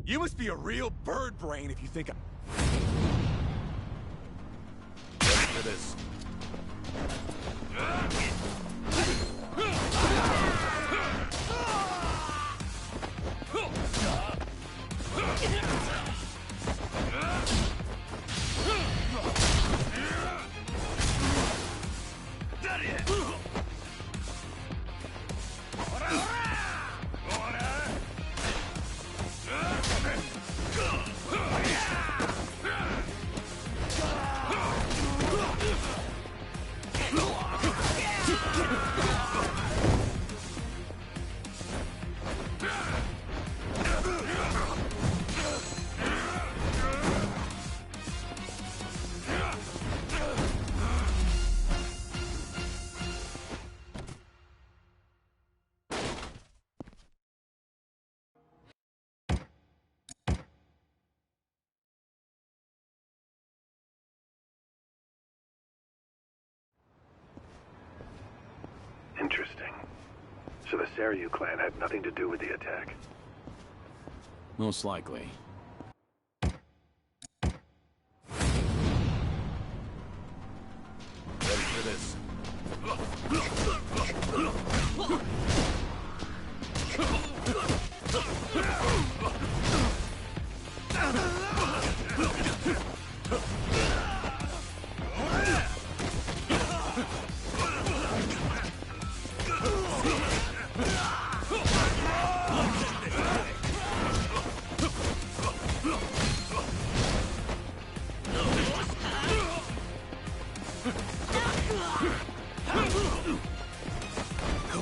You must be a real bird brain if you think I'm... Ready for this. Interesting. So the Seiryu clan had nothing to do with the attack. Most likely. Ready for this.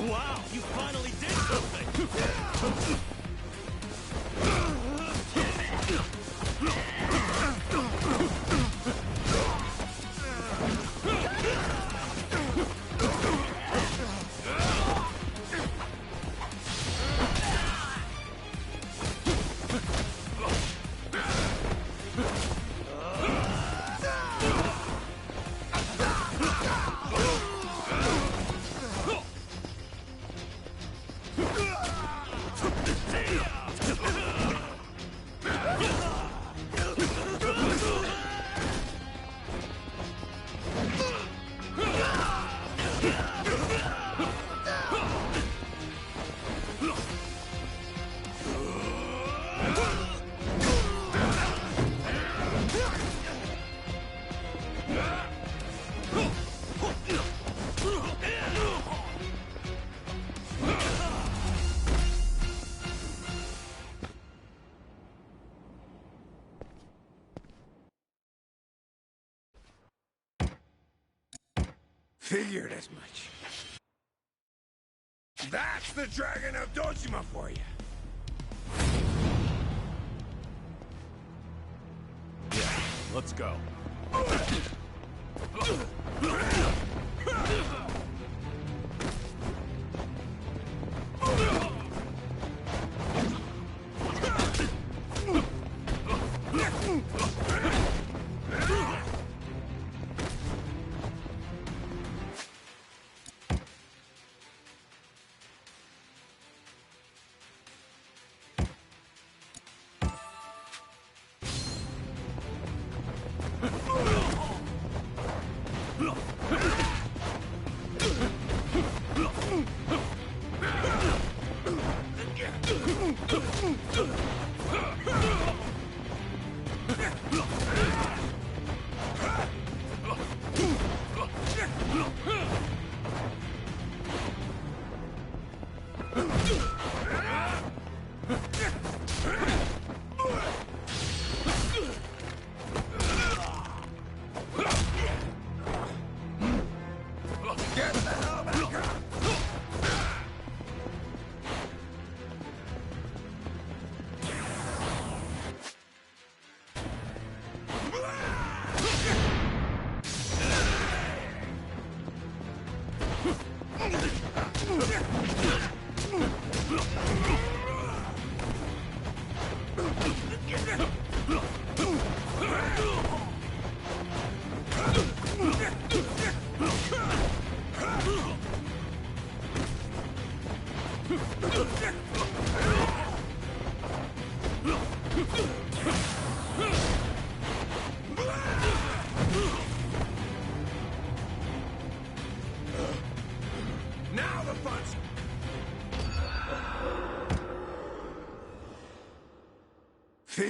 Wow, you finally did something! Figured as much. That's the Dragon of Dojima for you. Yeah, let's go.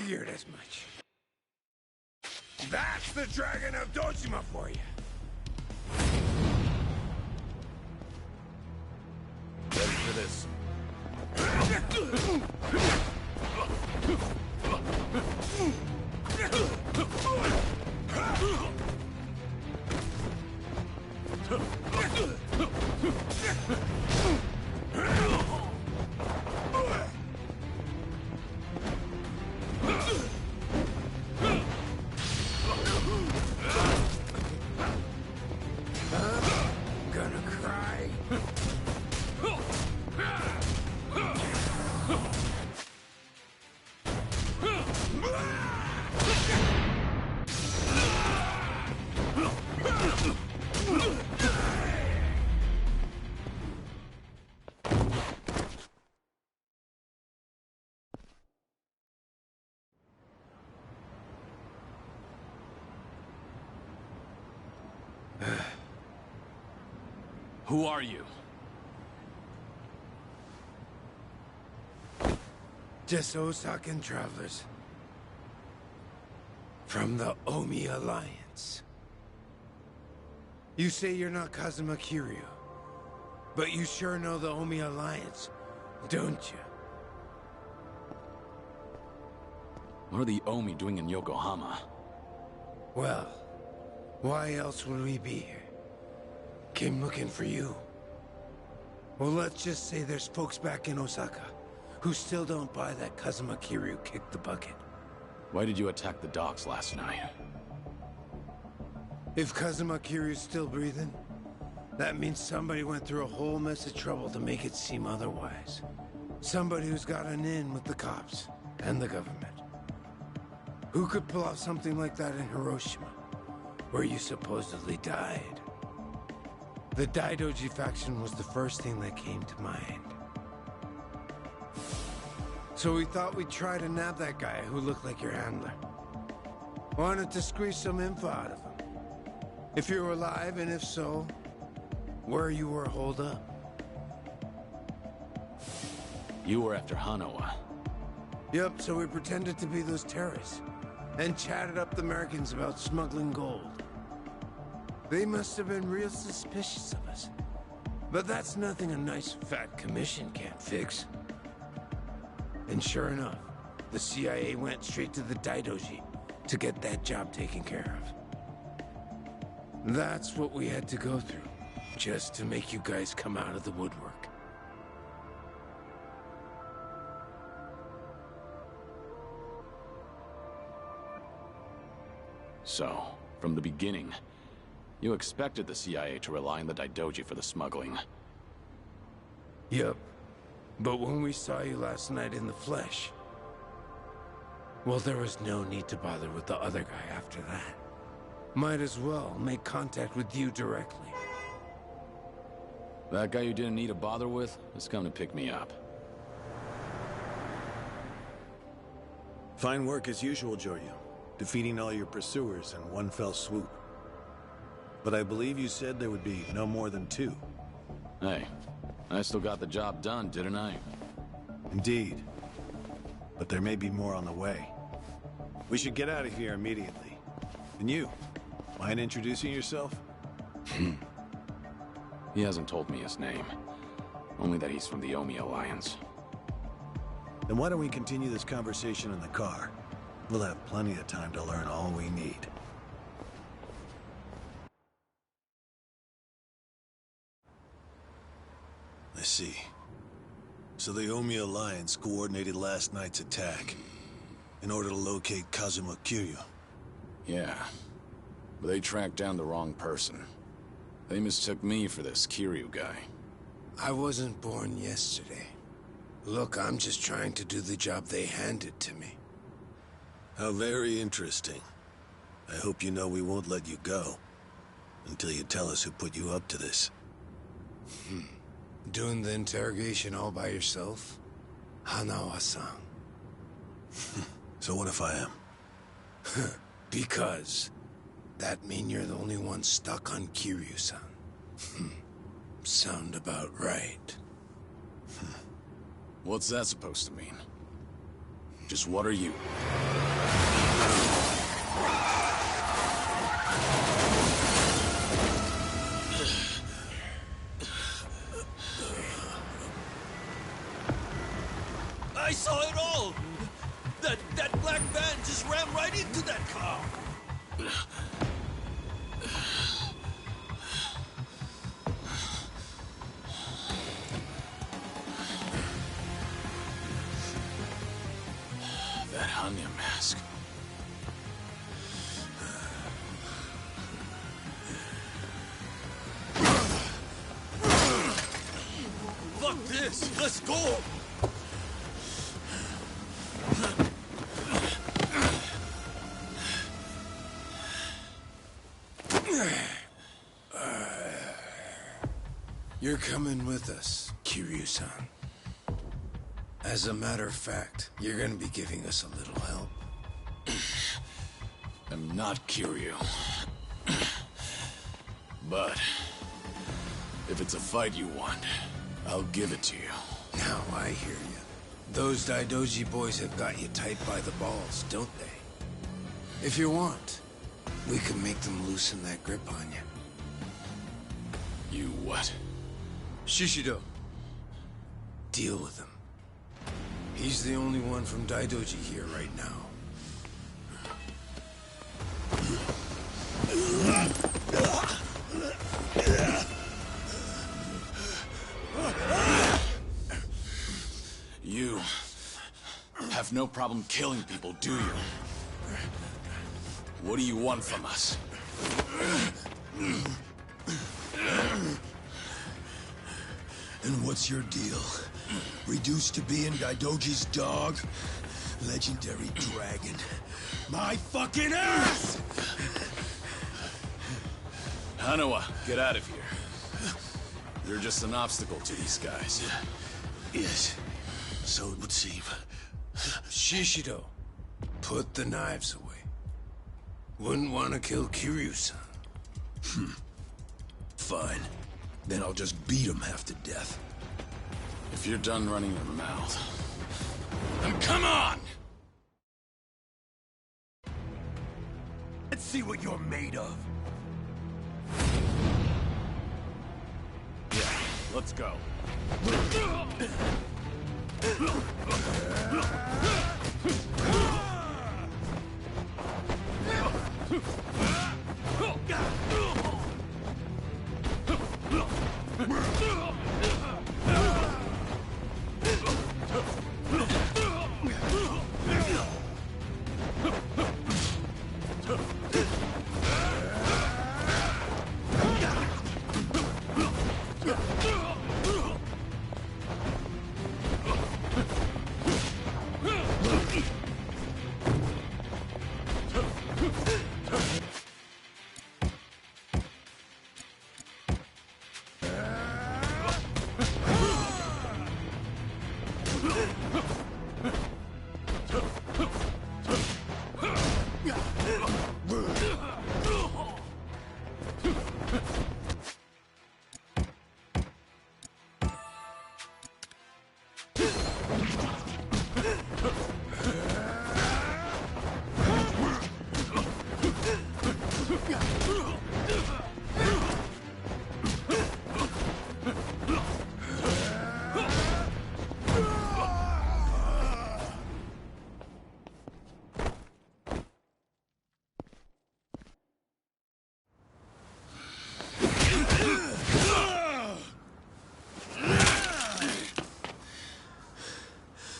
Figured as much. That's the Dragon of Dojima for you. Ready for this? Gonna cry? Who are you? Just Osakan travelers. From the Omi Alliance. You say you're not Kazuma Kiryu, but you sure know the Omi Alliance, don't you? What are the Omi doing in Yokohama? Well, why else would we be here? Came looking for you. Well, let's just say there's folks back in Osaka who still don't buy that Kazuma Kiryu kicked the bucket. Why did you attack the docks last night? If Kazuma Kiryu's still breathing, that means somebody went through a whole mess of trouble to make it seem otherwise. Somebody who's got an in with the cops and the government. Who could pull off something like that in Hiroshima, where you supposedly died? The Daidoji faction was the first thing that came to mind. So we thought we'd try to nab that guy who looked like your handler. Wanted to squeeze some info out of him. If you were alive, and if so, where you were holed up. You were after Hanawa. Yep, so we pretended to be those terrorists, and chatted up the Americans about smuggling gold. They must have been real suspicious of us. But that's nothing a nice fat commission can't fix. And sure enough, the CIA went straight to the Daidoji to get that job taken care of. That's what we had to go through, just to make you guys come out of the woodwork. So, from the beginning, you expected the CIA to rely on the Daidoji for the smuggling. Yep. But when we saw you last night in the flesh, well, there was no need to bother with the other guy after that. Might as well make contact with you directly. That guy you didn't need to bother with has come to pick me up. Fine work as usual, Joryu. Defeating all your pursuers in one fell swoop. But I believe you said there would be no more than 2. Hey, I still got the job done, didn't I? Indeed. But there may be more on the way. We should get out of here immediately. And you, mind introducing yourself? He hasn't told me his name. Only that he's from the Omi Alliance. Then why don't we continue this conversation in the car? We'll have plenty of time to learn all we need. I see. So the Omi Alliance coordinated last night's attack in order to locate Kazuma Kiryu. Yeah, but they tracked down the wrong person. They mistook me for this Kiryu guy. I wasn't born yesterday. Look, I'm just trying to do the job they handed to me. How very interesting. I hope you know we won't let you go until you tell us who put you up to this. Doing the interrogation all by yourself? Hanawa-san. So what if I am? Because that mean you're the only one stuck on Kiryu-san. Sound about right. What's that supposed to mean? Just what are you? I saw it all! That black van just ran right into that car! That Hanya mask. Fuck this! Let's go! You're coming with us, Kiryu-san. As a matter of fact, you're gonna be giving us a little help. I'm not Kiryu. But if it's a fight you want, I'll give it to you. Now I hear you. Those Daidoji boys have got you tight by the balls, don't they? If you want, we can make them loosen that grip on you. You what? Shishido. Deal with him. He's the only one from Daidoji here right now. You have no problem killing people, do you? What do you want from us? And what's your deal? Reduced to being Daidoji's dog? Legendary dragon. My fucking ass! Hanawa, get out of here. You're just an obstacle to these guys. Yes, so it would seem. Shishido, put the knives away. Wouldn't want to kill Kiryu-san. Fine. Then I'll just beat him half to death. If you're done running your mouth, then come on! Let's see what you're made of. Yeah, let's go.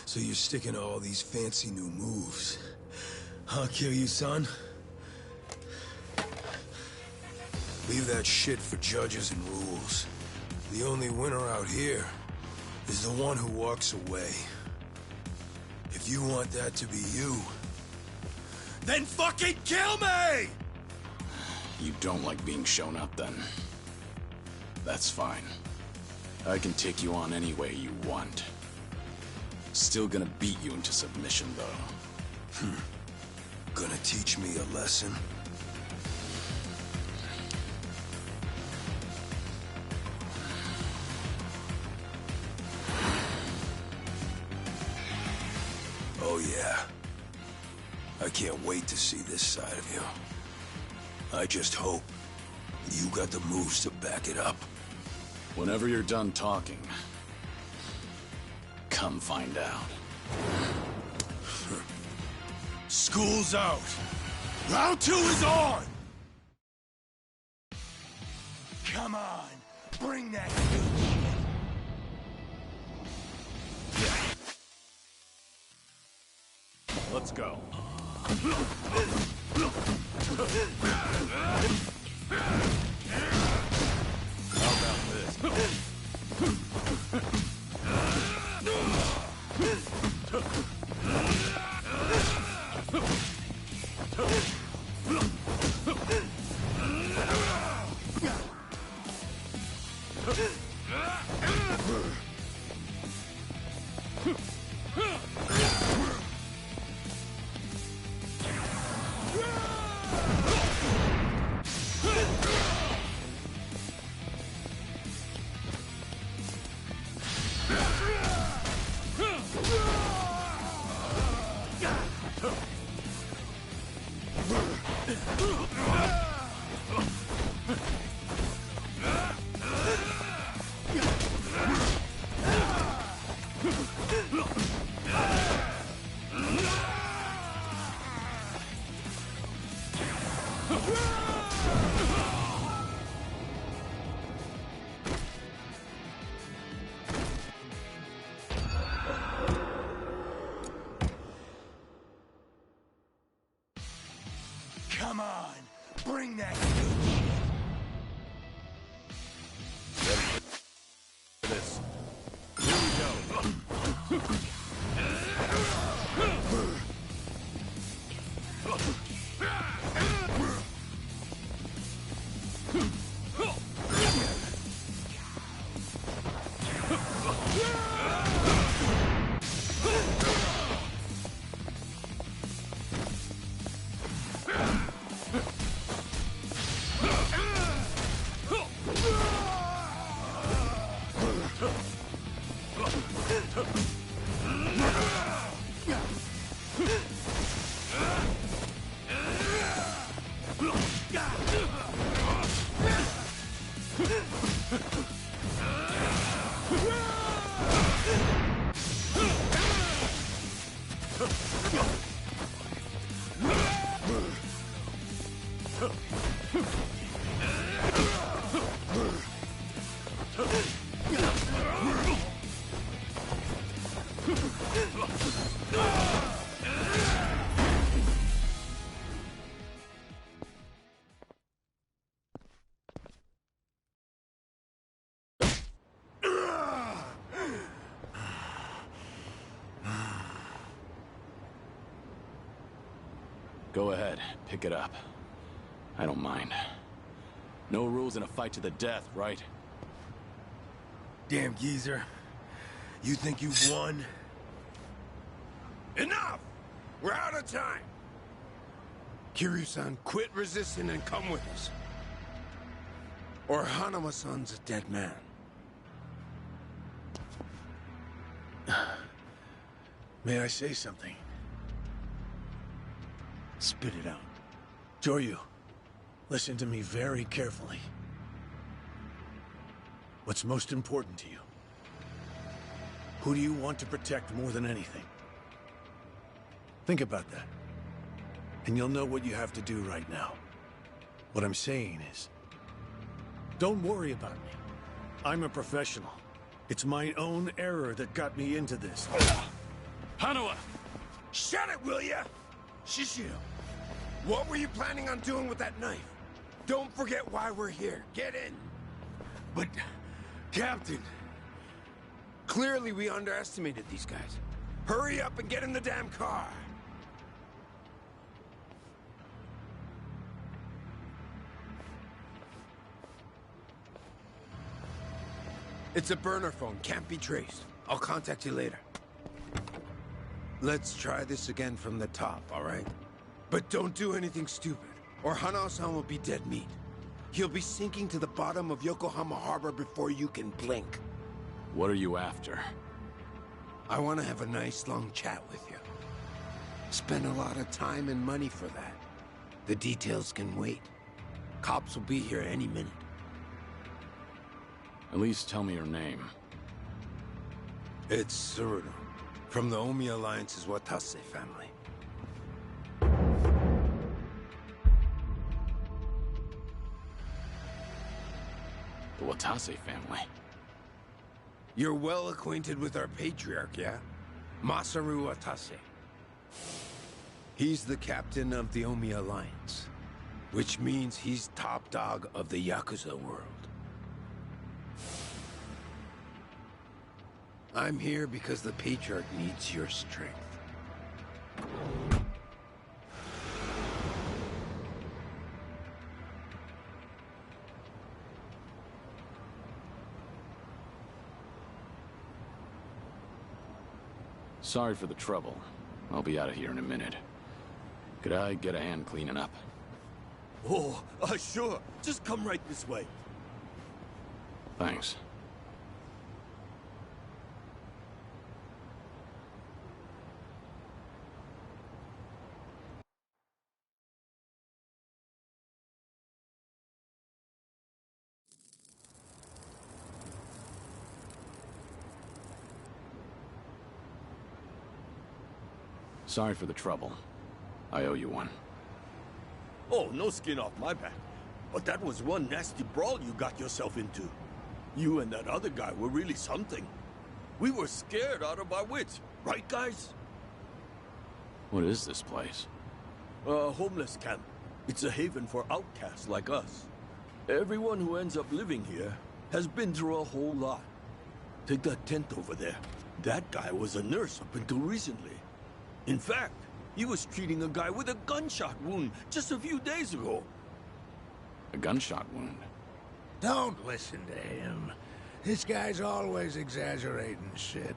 So you're sticking to all these fancy new moves. Huh, Kiryu-san? Leave that shit for judges and rules. The only winner out here is the one who walks away. If you want that to be you, then fucking kill me! You don't like being shown up, then. That's fine. I can take you on any way you want. Still gonna beat you into submission, though. Gonna teach me a lesson? Oh yeah. I can't wait to see this side of you. I just hope you got the moves to back it up. Whenever you're done talking, come find out. School's out. Round 2 is on! Come on, bring that good shit. Let's go. How about this? Come on, bring that This. Here we go. Go ahead, pick it up. I don't mind. No rules in a fight to the death, right? Damn geezer. You think you've won? Enough! We're out of time! Kiryu-san, quit resisting and come with us. Or Hanama-san's a dead man. May I say something? Spit it out. Joryu, listen to me very carefully. What's most important to you? Who do you want to protect more than anything? Think about that. And you'll know what you have to do right now. What I'm saying is, don't worry about me. I'm a professional. It's my own error that got me into this. Hanawa! Shut it, will ya? Shishio, what were you planning on doing with that knife? Don't forget why we're here. Get in. But, Captain... Clearly we underestimated these guys. Hurry up and get in the damn car. It's a burner phone, can't be traced. I'll contact you later. Let's try this again from the top, all right? But don't do anything stupid, or Hanao-san will be dead meat. He'll be sinking to the bottom of Yokohama Harbor before you can blink. What are you after? I want to have a nice long chat with you. Spent a lot of time and money for that. The details can wait. Cops will be here any minute. At least tell me your name. It's Tsuruno, from the Omi Alliance's Watase family. The Watase family. You're well acquainted with our patriarch, yeah? Masaru Watase. He's the captain of the Omi Alliance, which means he's top dog of the Yakuza world. I'm here because the patriarch needs your strength. Sorry for the trouble. I'll be out of here in a minute. Could I get a hand cleaning up? Oh, sure. Just come right this way. Thanks. Sorry for the trouble. I owe you one. Oh, no skin off my back. But that was one nasty brawl you got yourself into. You and that other guy were really something. We were scared out of our wits. Right, guys? What is this place? A homeless camp. It's a haven for outcasts like us. Everyone who ends up living here has been through a whole lot. Take that tent over there. That guy was a nurse up until recently. In fact, he was treating a guy with a gunshot wound just a few days ago. A gunshot wound? Don't listen to him. This guy's always exaggerating shit.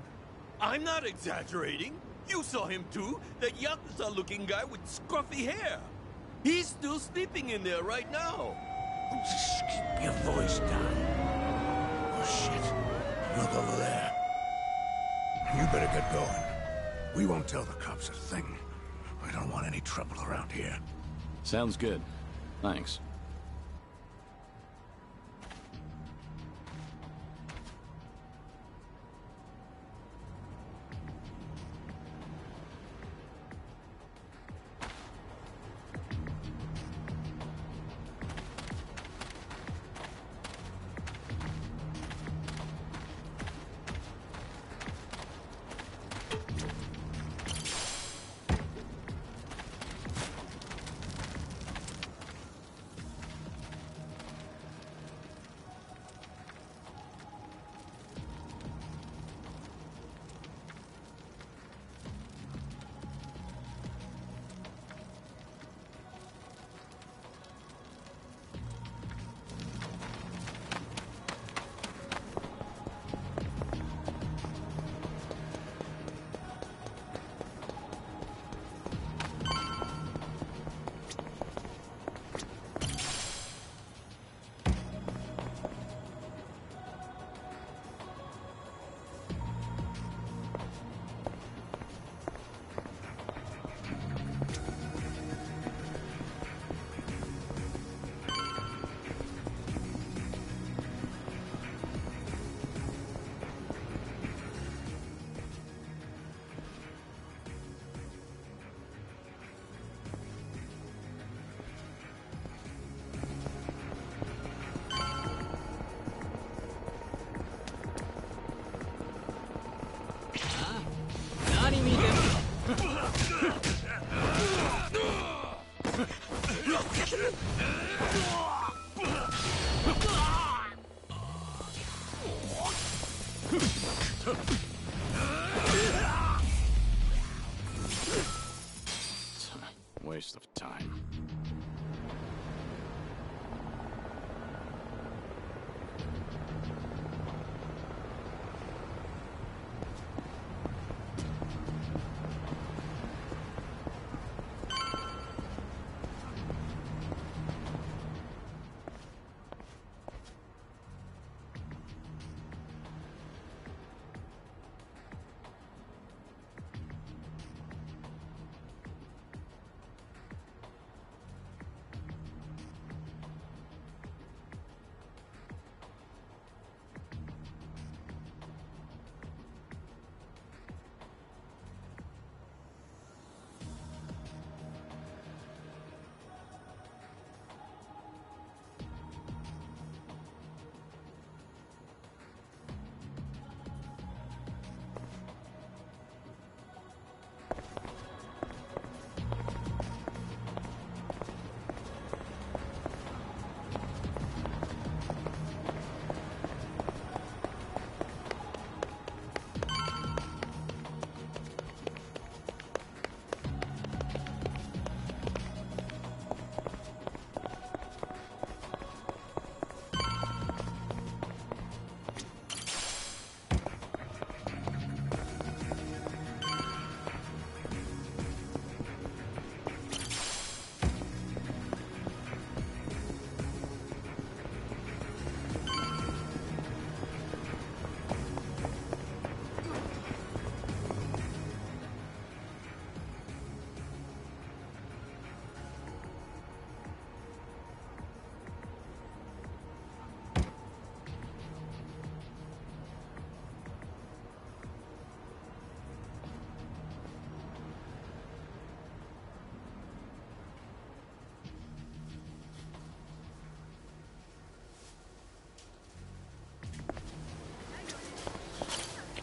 I'm not exaggerating. You saw him too. That Yakuza-looking guy with scruffy hair. He's still sleeping in there right now. Just keep your voice down. Oh, shit. Look over there. You better get going. We won't tell the cops a thing. We don't want any trouble around here. Sounds good. Thanks.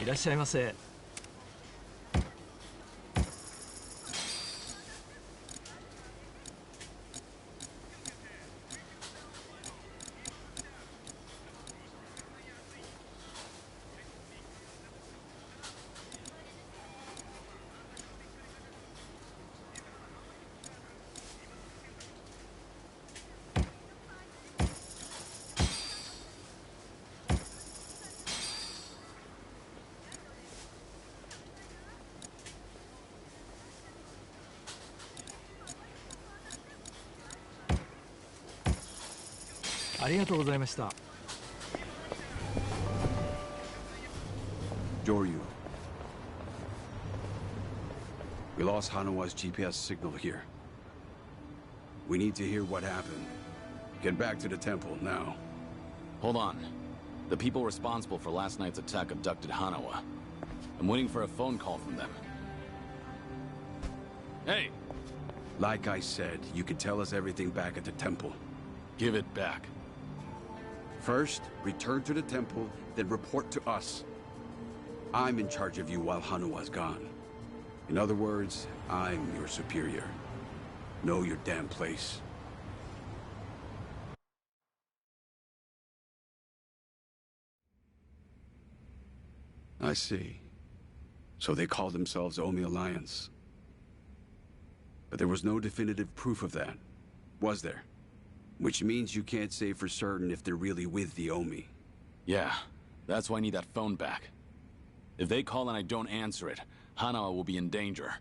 らっしゃいませ。ありがとうございました。Joryu. We lost Hanawa's GPS signal here. We need to hear what happened. Get back to the temple now. Hold on. The people responsible for last night's attack abducted Hanawa. I'm waiting for a phone call from them. Hey! Like I said, you can tell us everything back at the temple. Give it back. First, return to the temple, then report to us. I'm in charge of you while Hanawa's gone. In other words, I'm your superior. Know your damn place. I see. So they call themselves Omi Alliance. But there was no definitive proof of that, was there? Which means you can't say for certain if they're really with the Omi. Yeah, that's why I need that phone back. If they call and I don't answer it, Hanawa will be in danger.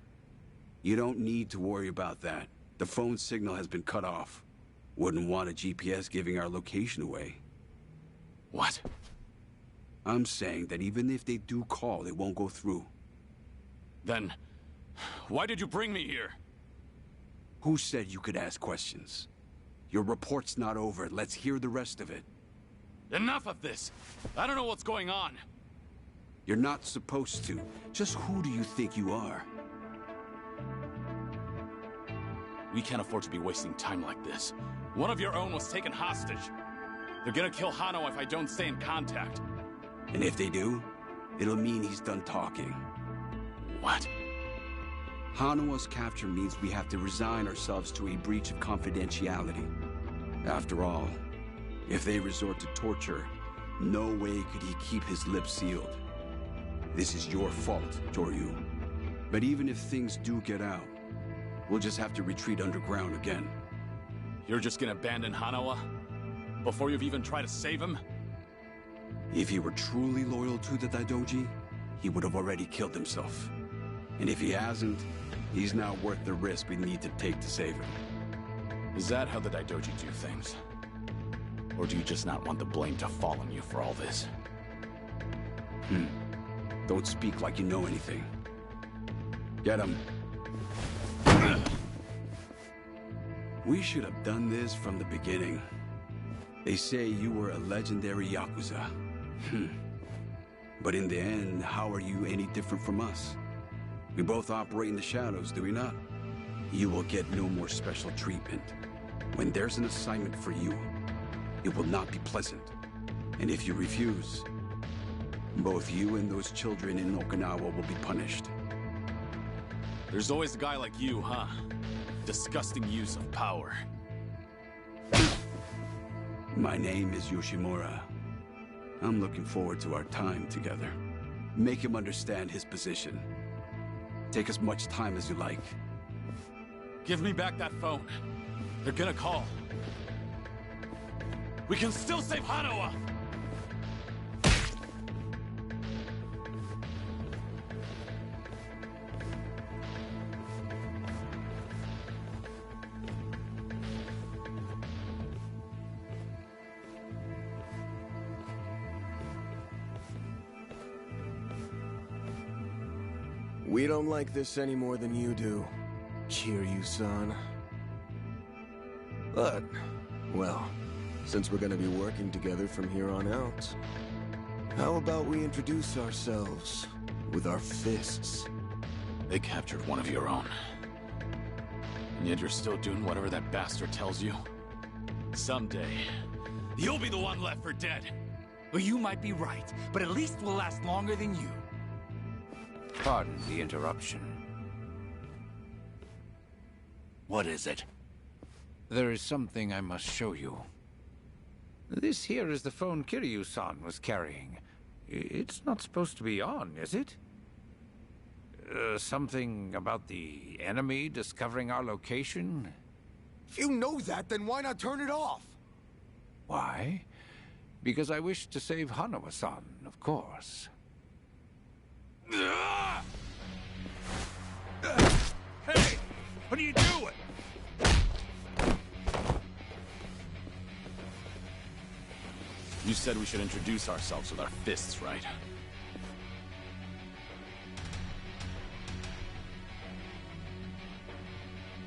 You don't need to worry about that. The phone signal has been cut off. Wouldn't want a GPS giving our location away. What? I'm saying that even if they do call, it won't go through. Then, why did you bring me here? Who said you could ask questions? Your report's not over. Let's hear the rest of it. Enough of this! I don't know what's going on. You're not supposed to. Just who do you think you are? We can't afford to be wasting time like this. One of your own was taken hostage. They're gonna kill Hano if I don't stay in contact. And if they do, it'll mean he's done talking. What? Hanawa's capture means we have to resign ourselves to a breach of confidentiality. After all, if they resort to torture, no way could he keep his lips sealed. This is your fault, Joryu. But even if things do get out, we'll just have to retreat underground again. You're just gonna abandon Hanawa? Before you've even tried to save him? If he were truly loyal to the Daidoji, he would have already killed himself. And if he hasn't, he's not worth the risk we need to take to save him. Is that how the Daidoji do things? Or do you just not want the blame to fall on you for all this? Don't speak like you know anything. Get him. We should have done this from the beginning. They say you were a legendary Yakuza. But in the end, how are you any different from us? We both operate in the shadows, do we not? You will get no more special treatment. When there's an assignment for you, it will not be pleasant. And if you refuse, both you and those children in Okinawa will be punished. There's always a guy like you, huh? Disgusting use of power. My name is Yoshimura. I'm looking forward to our time together. Make him understand his position. Take as much time as you like. Give me back that phone. They're gonna call. We can still save Hanawa! We don't like this any more than you do, Kiryu-san. But, well, since we're gonna be working together from here on out, how about we introduce ourselves with our fists? They captured one of your own. And yet you're still doing whatever that bastard tells you? Someday, you'll be the one left for dead. Well, you might be right, but at least we'll last longer than you. Pardon the interruption. What is it? There is something I must show you. This here is the phone Kiryu-san was carrying. It's not supposed to be on, is it? Something about the enemy discovering our location? If you know that, then why not turn it off? Why? Because I wish to save Hanawa-san, of course. Hey! What are you doing? You said we should introduce ourselves with our fists, right?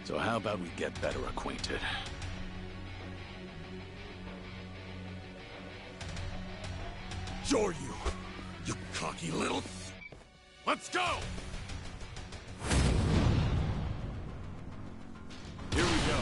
So how about we get better acquainted? Sure you cocky little... Let's go! Here we go.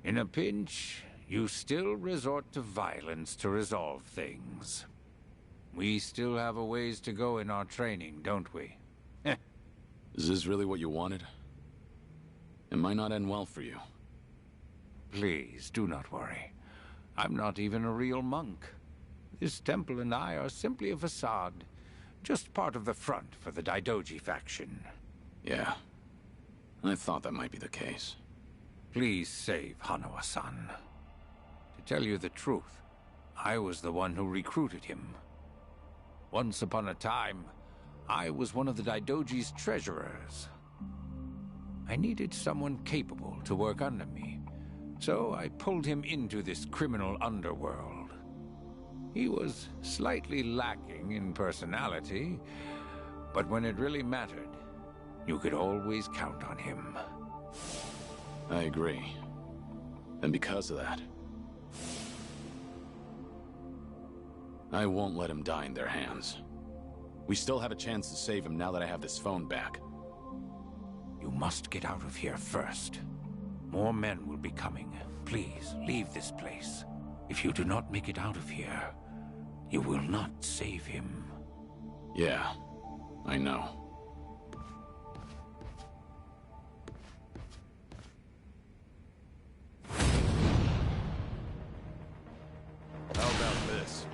In a pinch, you still resort to violence to resolve things. We still have a ways to go in our training, don't we? Is this really what you wanted? It might not end well for you. Please, do not worry. I'm not even a real monk. This temple and I are simply a facade. Just part of the front for the Daidoji faction. Yeah. I thought that might be the case. Please save Hanawa-san. To tell you the truth, I was the one who recruited him. Once upon a time, I was one of the Daidoji's treasurers. I needed someone capable to work under me, so I pulled him into this criminal underworld. He was slightly lacking in personality, but when it really mattered, you could always count on him. I agree. And because of that, I won't let him die in their hands. We still have a chance to save him now that I have this phone back. You must get out of here first. More men will be coming. Please, leave this place. If you do not make it out of here, you will not save him. Yeah, I know. How about this?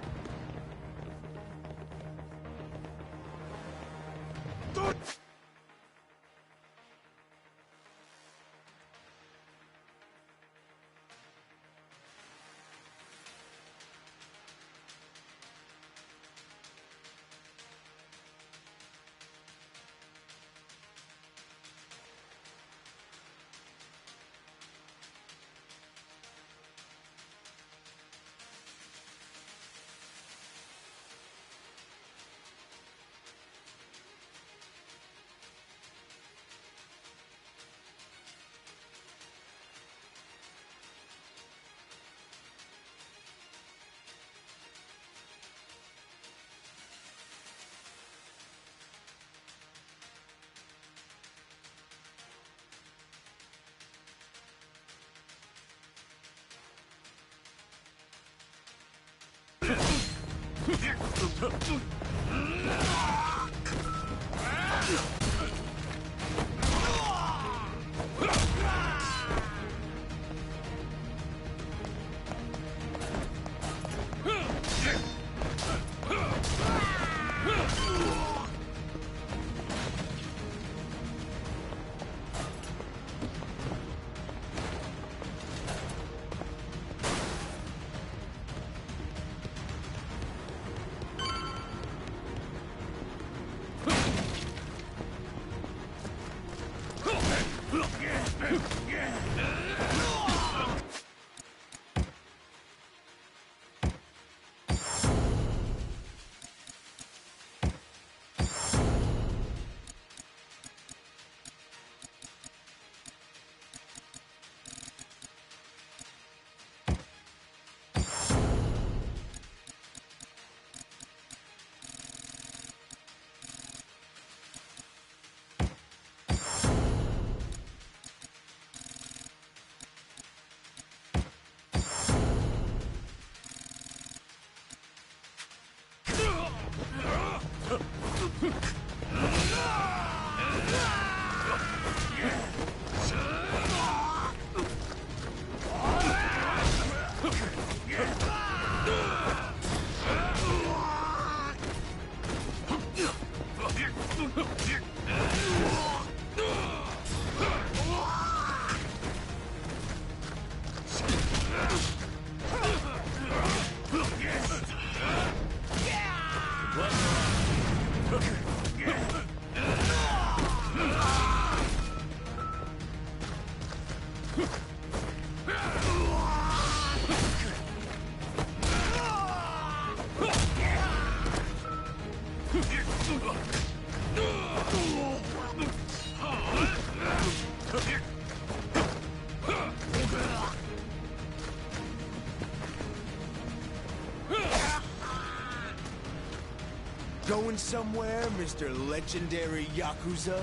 Going somewhere, Mr. Legendary Yakuza?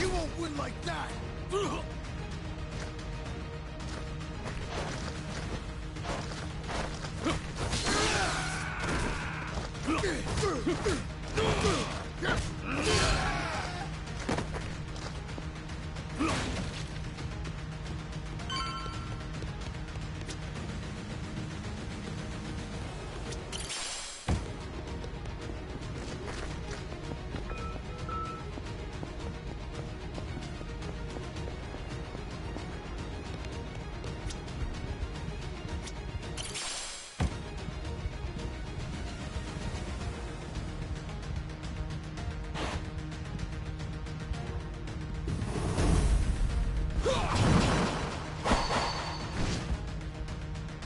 You won't win like that!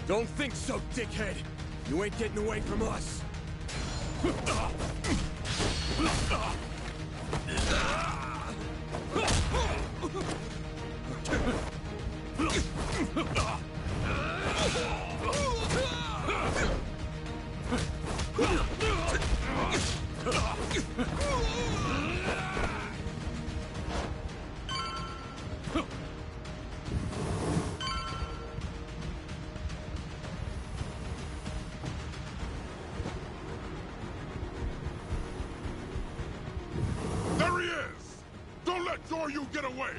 Don't think so, dickhead! You ain't getting away from us! There he is! Don't let Zoryu get away!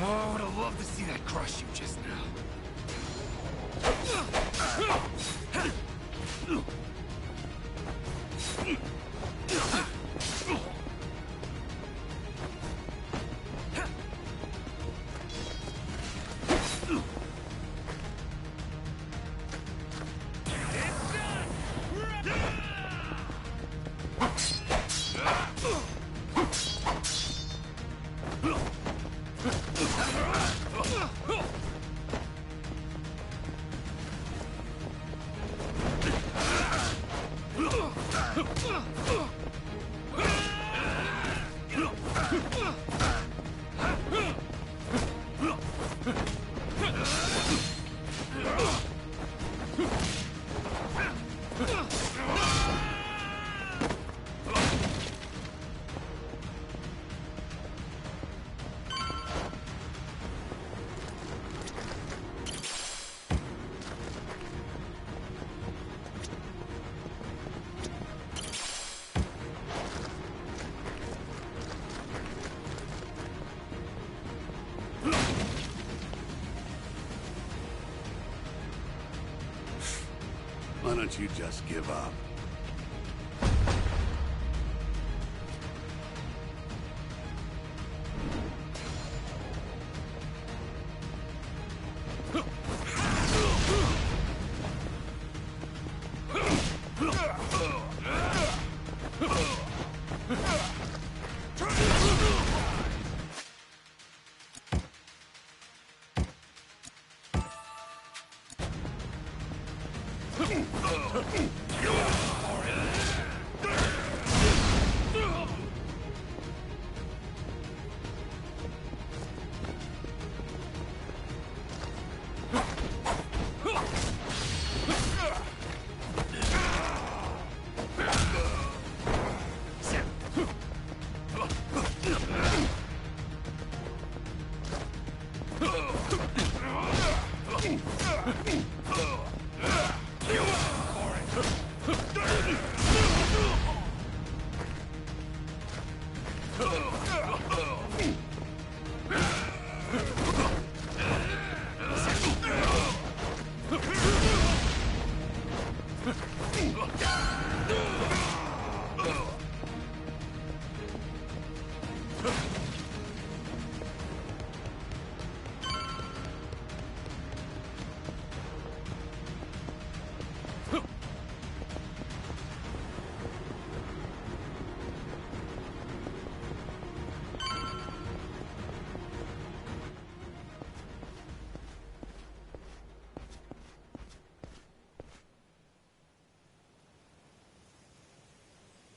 Oh, I would have loved to see that crush you just now. don't you just give up?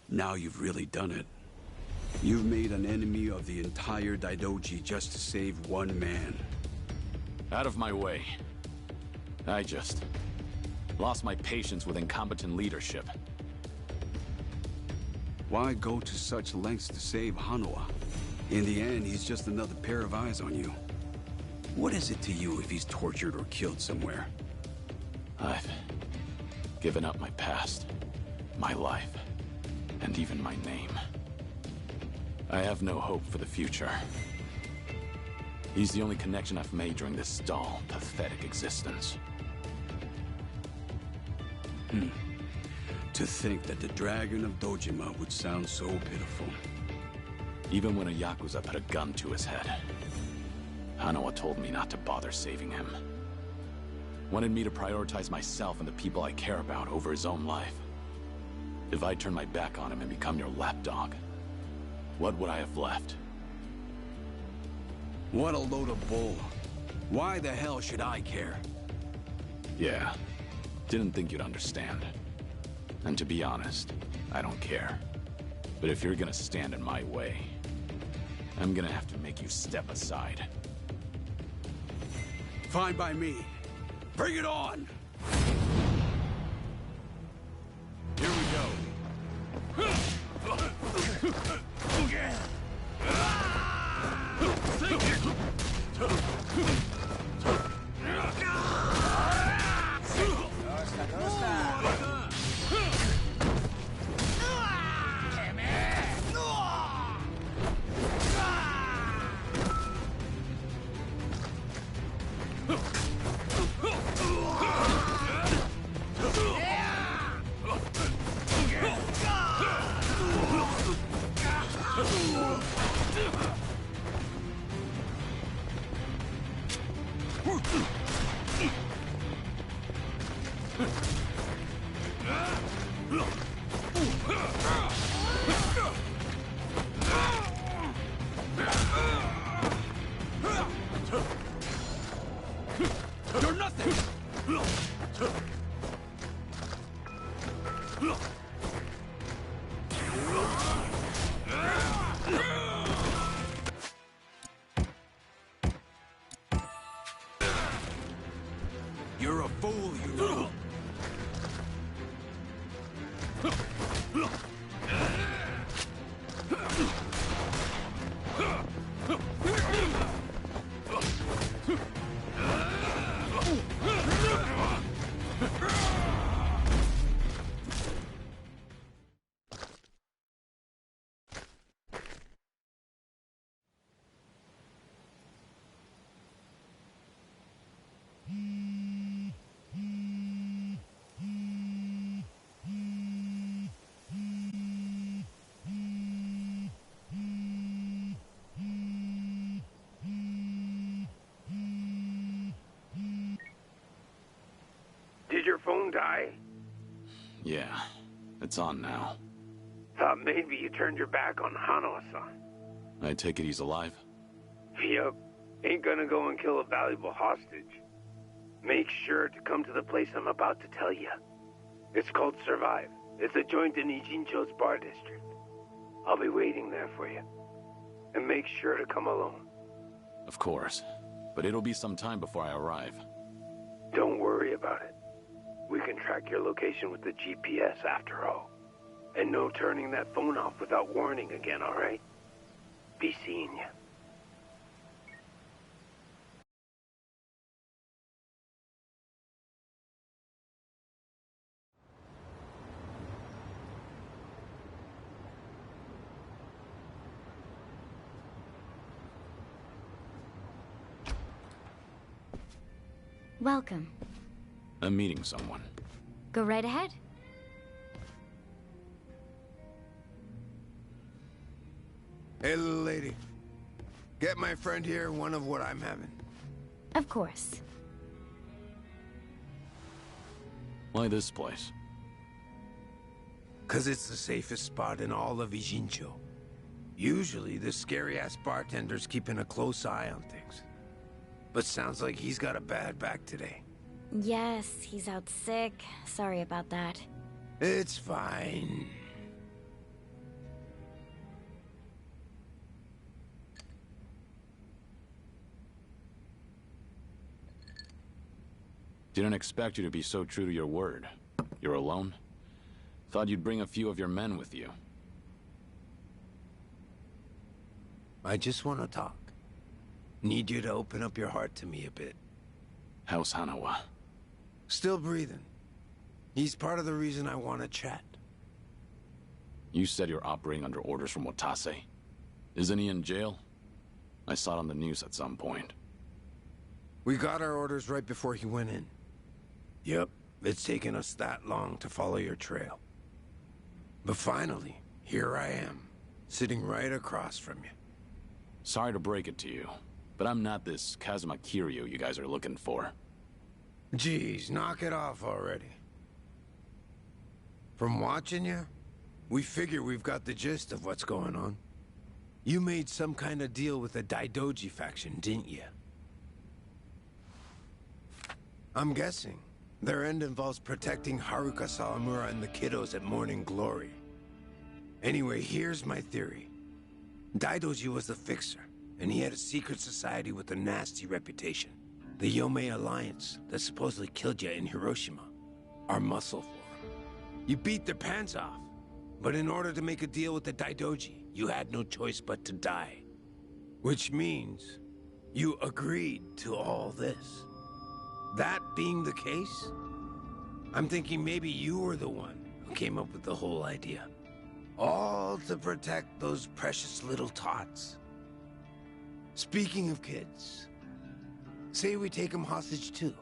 Now you've really done it. You've made an enemy of the entire Daidoji just to save one man. Out of my way. I just lost my patience with incompetent leadership. Why go to such lengths to save Hanawa? In the end, he's just another pair of eyes on you. What is it to you if he's tortured or killed somewhere? I've given up my past, my life, and even my name. I have no hope for the future. He's the only connection I've made during this dull, pathetic existence. To think that the Dragon of Dojima would sound so pitiful. Even when a Yakuza put a gun to his head, Hanawa told me not to bother saving him. Wanted me to prioritize myself and the people I care about over his own life. If I turn my back on him and become your lapdog, what would I have left? What a load of bull. Why the hell should I care? Yeah, didn't think you'd understand. And to be honest, I don't care. But if you're gonna stand in my way, I'm gonna have to make you step aside. Fine by me. Bring it on! Here we go. You're nothing! You're a fool, you know. Wi-Fi? Yeah, it's on now. Thought maybe you turned your back on Hanawa-san. I take it he's alive? Yup. Ain't gonna go and kill a valuable hostage. Make sure to come to the place I'm about to tell you. It's called Survive. It's a joint in Ijincho's bar district. I'll be waiting there for you. And make sure to come alone. Of course. But it'll be some time before I arrive. Don't worry about it. We can track your location with the GPS after all. And no turning that phone off without warning again, alright? Be seeing you. Welcome. I'm meeting someone. Go right ahead. Hey, little lady. Get my friend here one of what I'm having. Of course. Why this place? 'Cause it's the safest spot in all of Ijincho. Usually, the scary-ass bartender's keeping a close eye on things. But sounds like he's got a bad back today. Yes, he's out sick. Sorry about that. It's fine. Didn't expect you to be so true to your word. You're alone? Thought you'd bring a few of your men with you. I just want to talk. Need you to open up your heart to me a bit. How's Hanawa? Still breathing. He's part of the reason I want to chat. You said you're operating under orders from Watase. Isn't he in jail? I saw it on the news at some point. We got our orders right before he went in. Yep, it's taken us that long to follow your trail. But finally, here I am, sitting right across from you. Sorry to break it to you, but I'm not this Kazuma Kiryu you guys are looking for. Geez, knock it off already. From watching you, we figure we've got the gist of what's going on. You made some kind of deal with the Daidoji faction, didn't you? I'm guessing their end involves protecting Haruka Sawamura and the kiddos at Morning Glory. Anyway, here's my theory. Daidoji was the fixer, and he had a secret society with a nasty reputation. The Yomei Alliance that supposedly killed you in Hiroshima. Our muscle for him. You beat their pants off, but in order to make a deal with the Daidoji, you had no choice but to die. Which means you agreed to all this. That being the case, I'm thinking maybe you were the one who came up with the whole idea. All to protect those precious little tots. Speaking of kids, say we take them hostage too.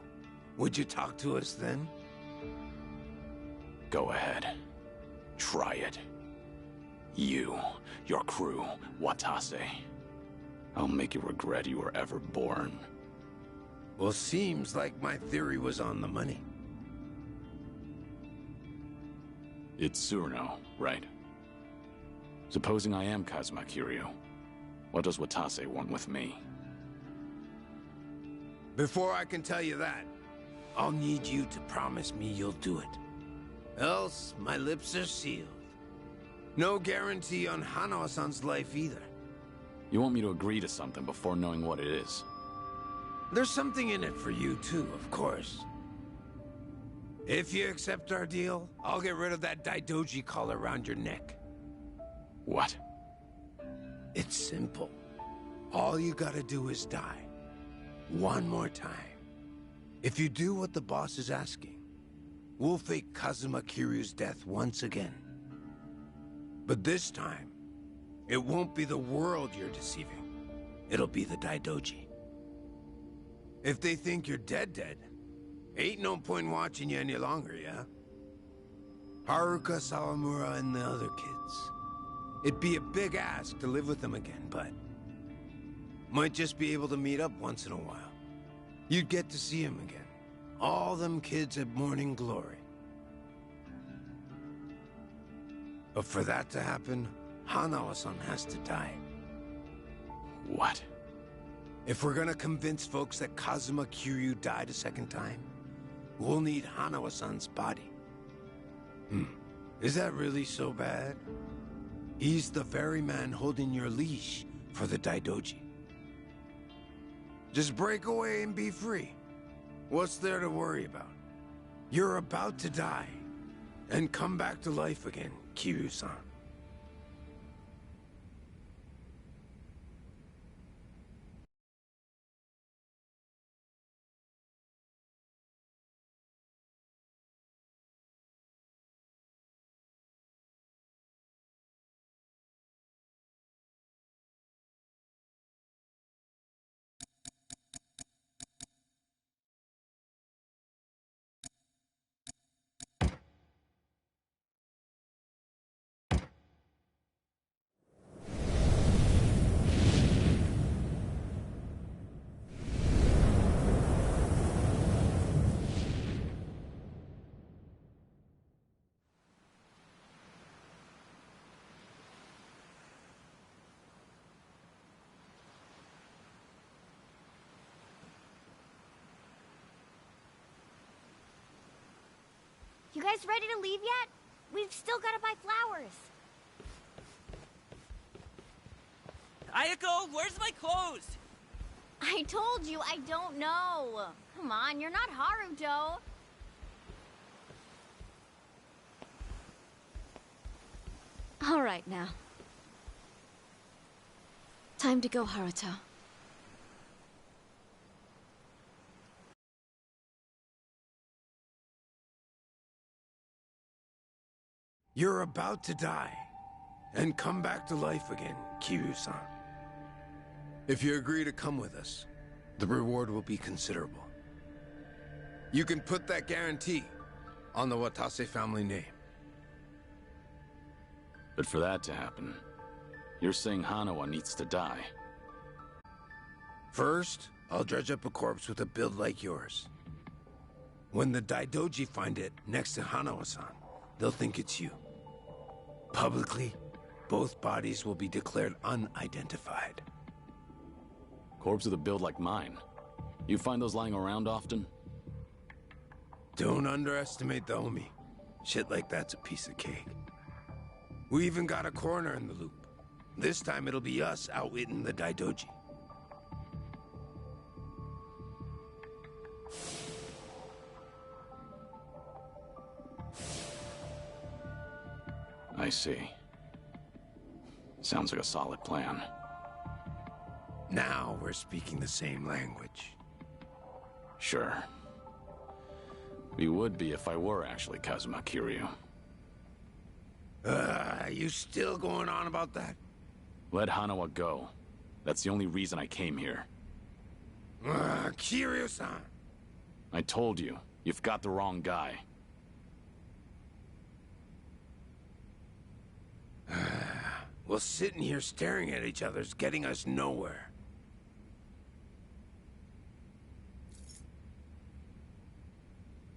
Would you talk to us then? Go ahead. Try it. You, your crew, Watase. I'll make you regret you were ever born. Well, seems like my theory was on the money. It's Tsuruno, right? Supposing I am Kazuma Kiryu, what does Watase want with me? Before I can tell you that, I'll need you to promise me you'll do it. Else, my lips are sealed. No guarantee on Hanawa-san's life either. You want me to agree to something before knowing what it is? There's something in it for you too, of course. If you accept our deal, I'll get rid of that Daidoji collar around your neck. What? It's simple. All you gotta do is die. One more time. If you do what the boss is asking, we'll fake Kazuma Kiryu's death once again. But this time, it won't be the world you're deceiving. It'll be the Daidoji. If they think you're dead, ain't no point watching you any longer, yeah? Haruka, Sawamura, and the other kids. It'd be a big ask to live with them again, but might just be able to meet up once in a while. You'd get to see them again. All them kids at Morning Glory. But for that to happen, Hanawa-san has to die. What? If we're gonna convince folks that Kazuma Kiryu died a second time, we'll need Hanawa-san's body. Is that really so bad? He's the very man holding your leash for the Daidoji. Just break away and be free. What's there to worry about? You're about to die, and come back to life again, Kiryu-san. You guys ready to leave yet? We've still gotta buy flowers. Ayako, where's my clothes? I told you I don't know. Come on, you're not Haruto. All right now. Time to go, Haruto. You're about to die, and come back to life again, Kiryu-san. If you agree to come with us, the reward will be considerable. You can put that guarantee on the Watase family name. But for that to happen, you're saying Hanawa needs to die. First, I'll dredge up a corpse with a build like yours. When the Daidoji find it next to Hanawa-san, they'll think it's you. Publicly, both bodies will be declared unidentified. Corpse with a build like mine. You find those lying around often? Don't underestimate the homie. Shit like that's a piece of cake. We even got a coroner in the loop. This time it'll be us outwitting the Daidoji. I see. Sounds like a solid plan. Now we're speaking the same language. Sure. We would be if I were actually Kazuma Kiryu. You still going on about that? Let Hanawa go. That's the only reason I came here. Kiryu-san! I told you, you've got the wrong guy. Well, sitting here staring at each other's getting us nowhere.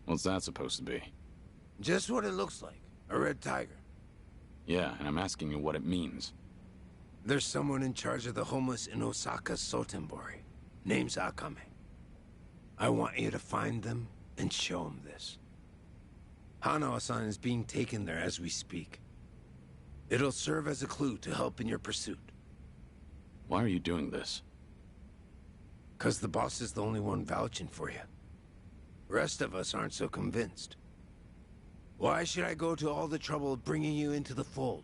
What's that supposed to be? Just what it looks like. A red tiger. Yeah, and I'm asking you what it means. There's someone in charge of the homeless in Osaka's Sotenbori. Name's Akame. I want you to find them and show them this. Hanawa-san is being taken there as we speak. It'll serve as a clue to help in your pursuit. Why are you doing this? 'Cause the boss is the only one vouching for you. Rest of us aren't so convinced. Why should I go to all the trouble of bringing you into the fold?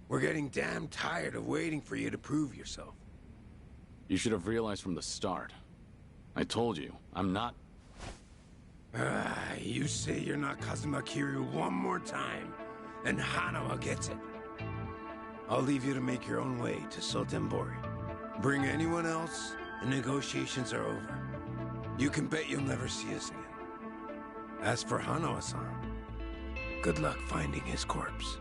We're getting damn tired of waiting for you to prove yourself. You should have realized from the start. I told you, I'm not... You say you're not Kazuma Kiryu one more time, and Hanawa gets it. I'll leave you to make your own way to Sotenbori. Bring anyone else, and negotiations are over. You can bet you'll never see us again. As for Hanawa-san, good luck finding his corpse.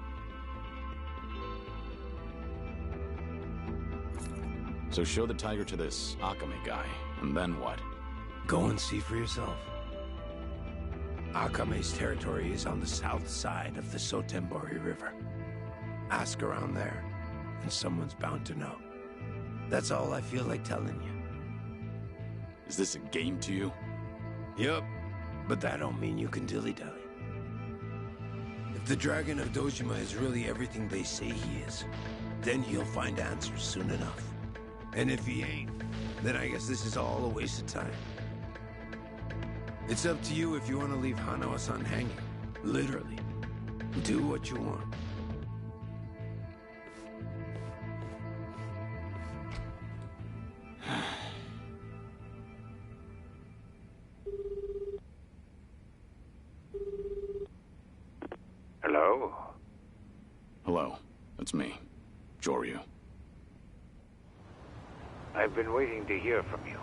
So show the tiger to this Akame guy, and then what? Go and see for yourself. Akame's territory is on the south side of the Sotenbori River. Ask around there, and someone's bound to know. That's all I feel like telling you. Is this a game to you? Yup, but that don't mean you can dilly-dally. If the Dragon of Dojima is really everything they say he is, then he'll find answers soon enough. And if he ain't, then I guess this is all a waste of time. It's up to you if you want to leave Hanawa-san hanging. Literally. Do what you want. Hello? Hello, it's me, Joryu. I've been waiting to hear from you.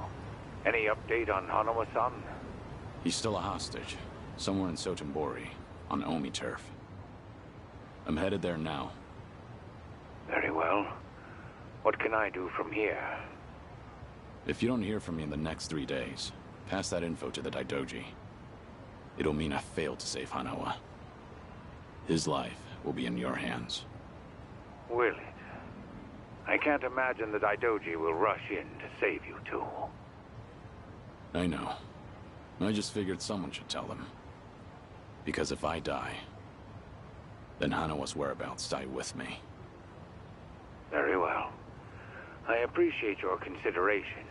Any update on Hanawa-san? He's still a hostage, somewhere in Sotenbori, on Omi turf. I'm headed there now. Very well. What can I do from here? If you don't hear from me in the next 3 days, pass that info to the Daidoji. It'll mean I failed to save Hanawa. His life will be in your hands. Will it? I can't imagine the Daidoji will rush in to save you two. I know. I just figured someone should tell them. Because if I die, then Hanawa's whereabouts die with me. Very well. I appreciate your consideration.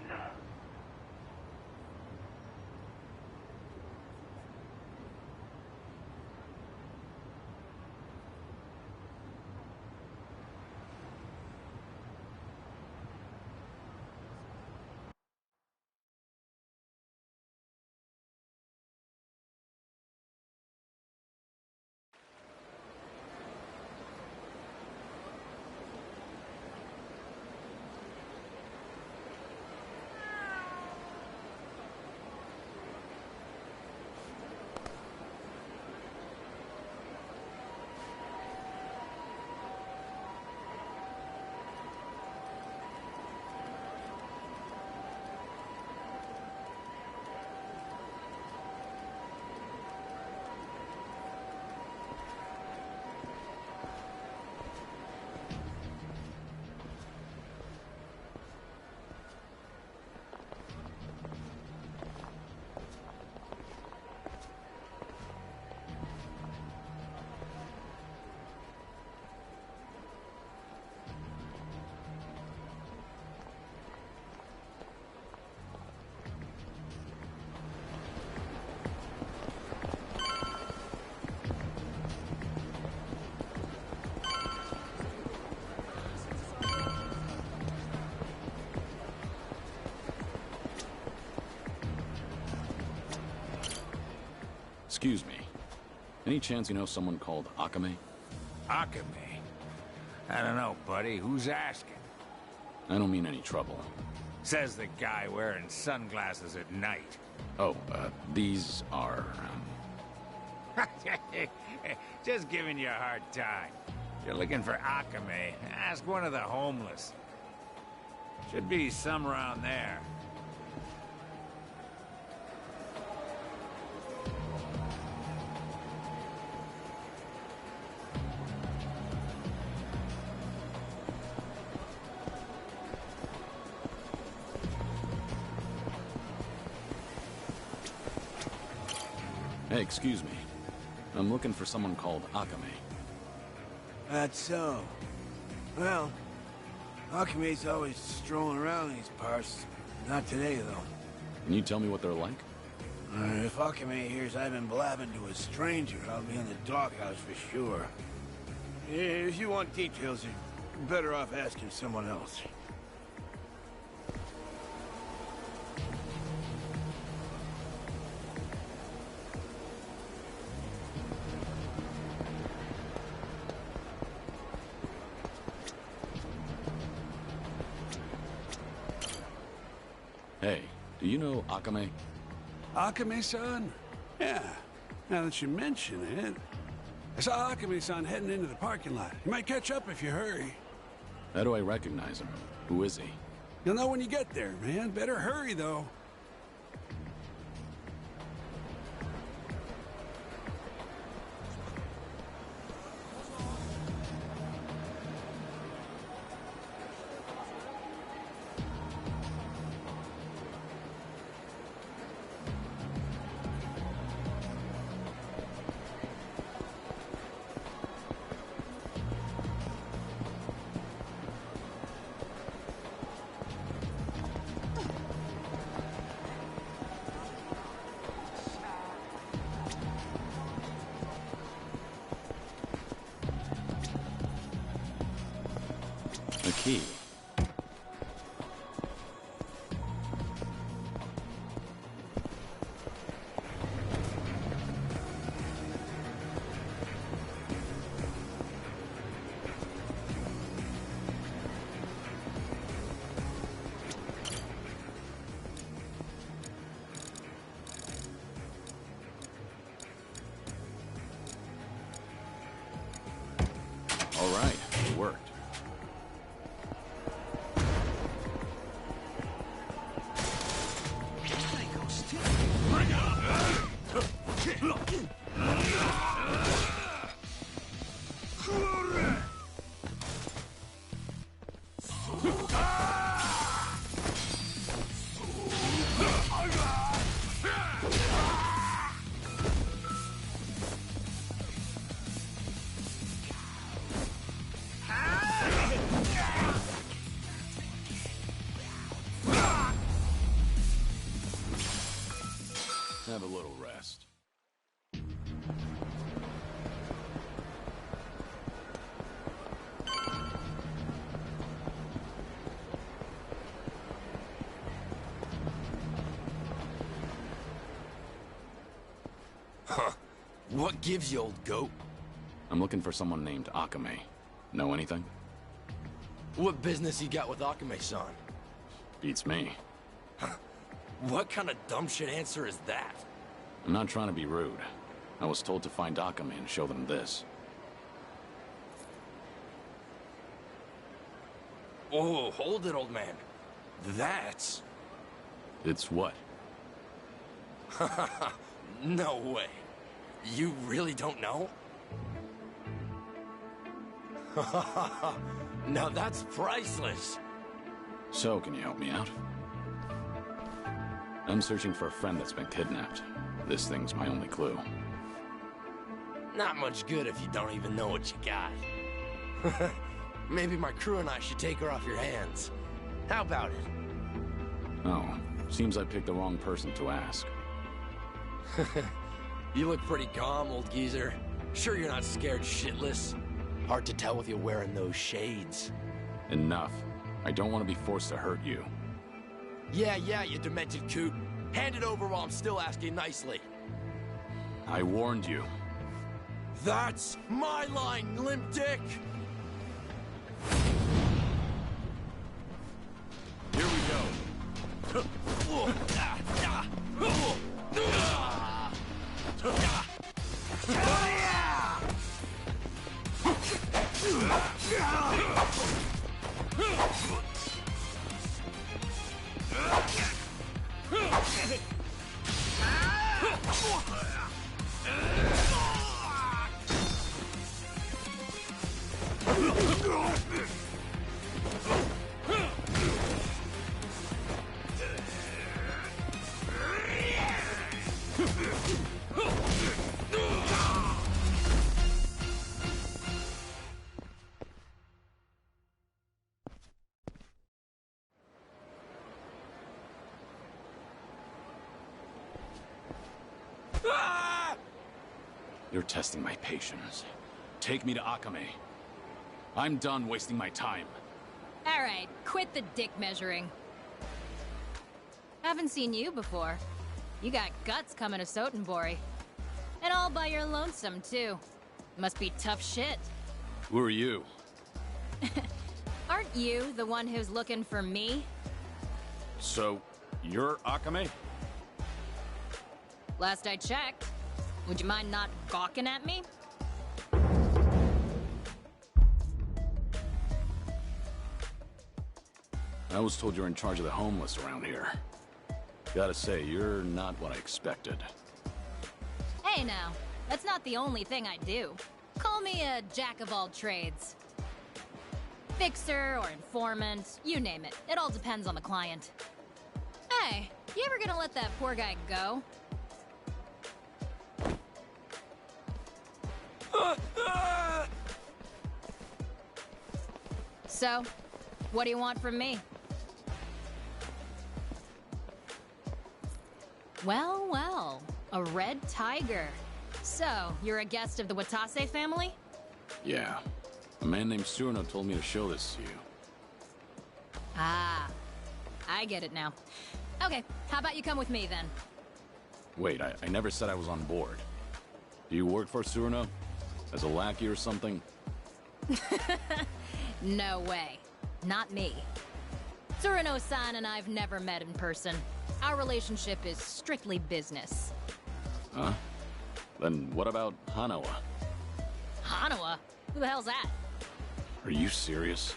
Excuse me. Any chance you know someone called Akame? Akame? I don't know, buddy. Who's asking? I don't mean any trouble. Says the guy wearing sunglasses at night. Oh, these are, Just giving you a hard time. If you're looking for Akame, ask one of the homeless. Should be some around there. Hey, excuse me. I'm looking for someone called Akame. That's so. Well, Akame's always strolling around these parts. Not today, though. Can you tell me what they're like? If Akame hears I've been blabbing to a stranger, I'll be in the doghouse for sure. If you want details, you're better off asking someone else. Hey, do you know Akame? Akame-san? Yeah, now that you mention it. I saw Akame-san heading into the parking lot. You might catch up if you hurry. How do I recognize him? Who is he? You'll know when you get there, man. Better hurry, though. Have a little rest. Huh. What gives you, old goat? I'm looking for someone named Akame. Know anything? What business you got with Akame-san? Beats me. What kind of dumb shit answer is that? I'm not trying to be rude. I was told to find Akame and show them this. Oh, hold it, old man. That's... It's what? No way. You really don't know? Now that's priceless. So, can you help me out? I'm searching for a friend that's been kidnapped. This thing's my only clue. Not much good if you don't even know what you got. Maybe my crew and I should take her off your hands. How about it? Oh, seems I picked the wrong person to ask. You look pretty calm, old geezer. Sure you're not scared shitless? Hard to tell with you wearing those shades. Enough. I don't want to be forced to hurt you. Yeah, you demented coot. Hand it over while I'm still asking nicely. I warned you. That's my line, limp dick! Here we go. You're testing my patience. Take me to Akame. I'm done wasting my time. All right, quit the dick measuring. Haven't seen you before. You got guts coming to Sotenbori. And all by your lonesome, too. Must be tough shit. Who are you? Aren't you the one who's looking for me? So, you're Akame? Last I checked. Would you mind not gawking at me? I was told you're in charge of the homeless around here. Gotta say, you're not what I expected. Hey now, that's not the only thing I do. Call me a jack of all trades. Fixer or informant, you name it. It all depends on the client. Hey, you ever gonna let that poor guy go? So, what do you want from me? Well, a red tiger. So, you're a guest of the Watase family? Yeah. A man named Surno told me to show this to you. Ah, I get it now. Okay, how about you come with me then? Wait, I never said I was on board. Do you work for Surno? As a lackey or something? No way. Not me. Tsurano-san and I've never met in person. Our relationship is strictly business. Huh? Then what about Hanawa? Hanawa? Who the hell's that? Are you serious?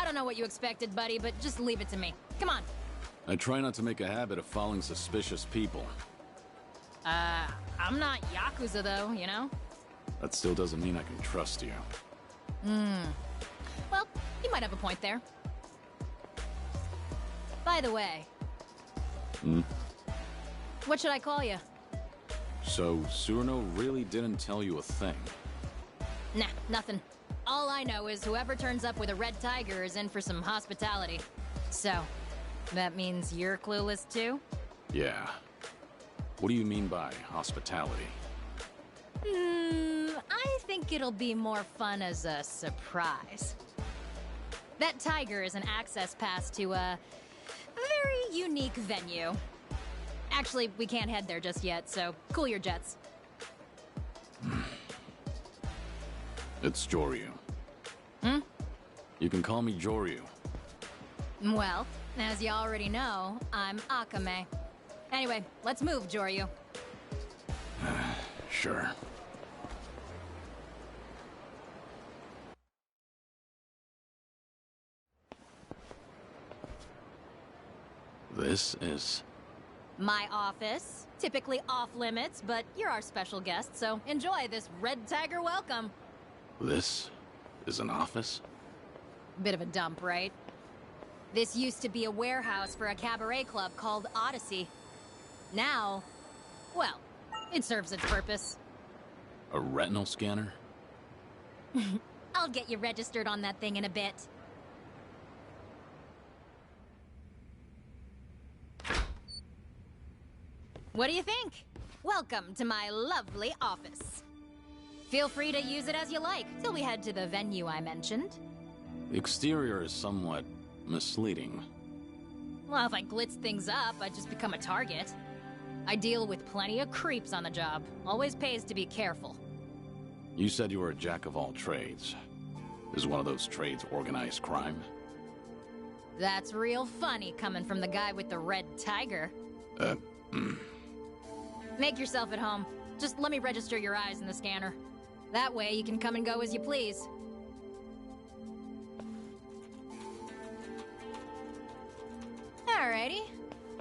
don't know what you expected, buddy, but just leave it to me. Come on. I try not to make a habit of following suspicious people. I'm not Yakuza, though, you know? That still doesn't mean I can trust you. Well, you might have a point there. By the way... What should I call you? So, Surno really didn't tell you a thing? Nah, nothing. All I know is whoever turns up with a red tiger is in for some hospitality. So, that means you're clueless too? Yeah. What do you mean by hospitality? I think it'll be more fun as a surprise. That tiger is an access pass to a very unique venue. Actually, we can't head there just yet, so cool your jets. It's Joryu. You can call me Joryu. Well, as you already know, I'm Akame. Anyway, let's move, Joryu. Sure. This is... My office. Typically off limits, but you're our special guest, so enjoy this red tiger welcome. This is an office? Bit of a dump, right? This used to be a warehouse for a cabaret club called Odyssey. Now, well, it serves its purpose. A retinal scanner? I'll get you registered on that thing in a bit. What do you think? Welcome to my lovely office. Feel free to use it as you like, till we head to the venue I mentioned. The exterior is somewhat misleading. Well, if I glitz things up, I'd just become a target. I deal with plenty of creeps on the job. Always pays to be careful. You said you were a jack of all trades. Is one of those trades organized crime? That's real funny coming from the guy with the red tiger. Make yourself at home. Just let me register your eyes in the scanner. That way you can come and go as you please. Alrighty.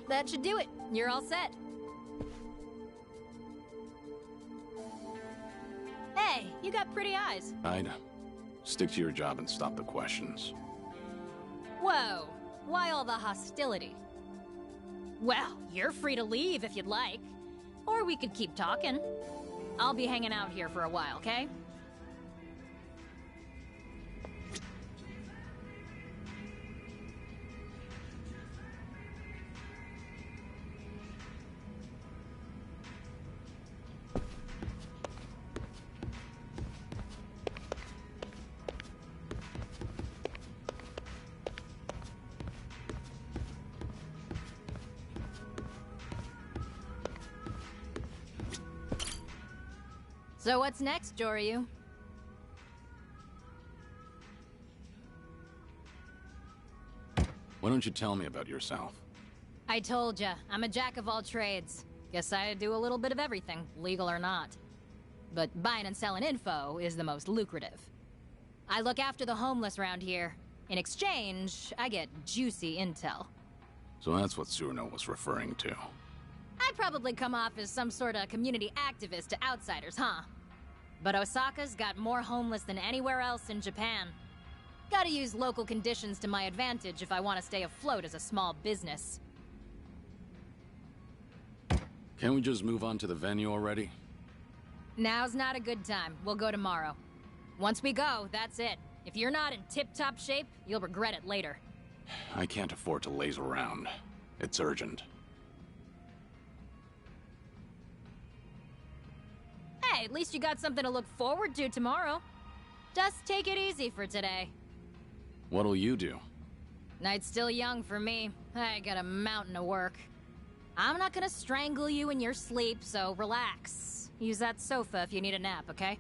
That should do it. You're all set. Hey, you got pretty eyes. I'd stick to your job and stop the questions. Whoa. Why all the hostility? Well, you're free to leave if you'd like. Or we could keep talking. I'll be hanging out here for a while, okay? So what's next, Joryu? Why don't you tell me about yourself? I told ya, I'm a jack of all trades. Guess I do a little bit of everything, legal or not. But buying and selling info is the most lucrative. I look after the homeless around here. In exchange, I get juicy intel. So that's what Surno was referring to. I'd probably come off as some sort of community activist to outsiders, huh? But Osaka's got more homeless than anywhere else in Japan. Gotta use local conditions to my advantage if I want to stay afloat as a small business. Can't we just move on to the venue already? Now's not a good time. We'll go tomorrow. Once we go, that's it. If you're not in tip-top shape, you'll regret it later. I can't afford to laze around. It's urgent. Hey, at least you got something to look forward to tomorrow. Just take it easy for today. What'll you do? Night's still young for me. I got a mountain of work. I'm not gonna strangle you in your sleep, so relax. Use that sofa if you need a nap, okay?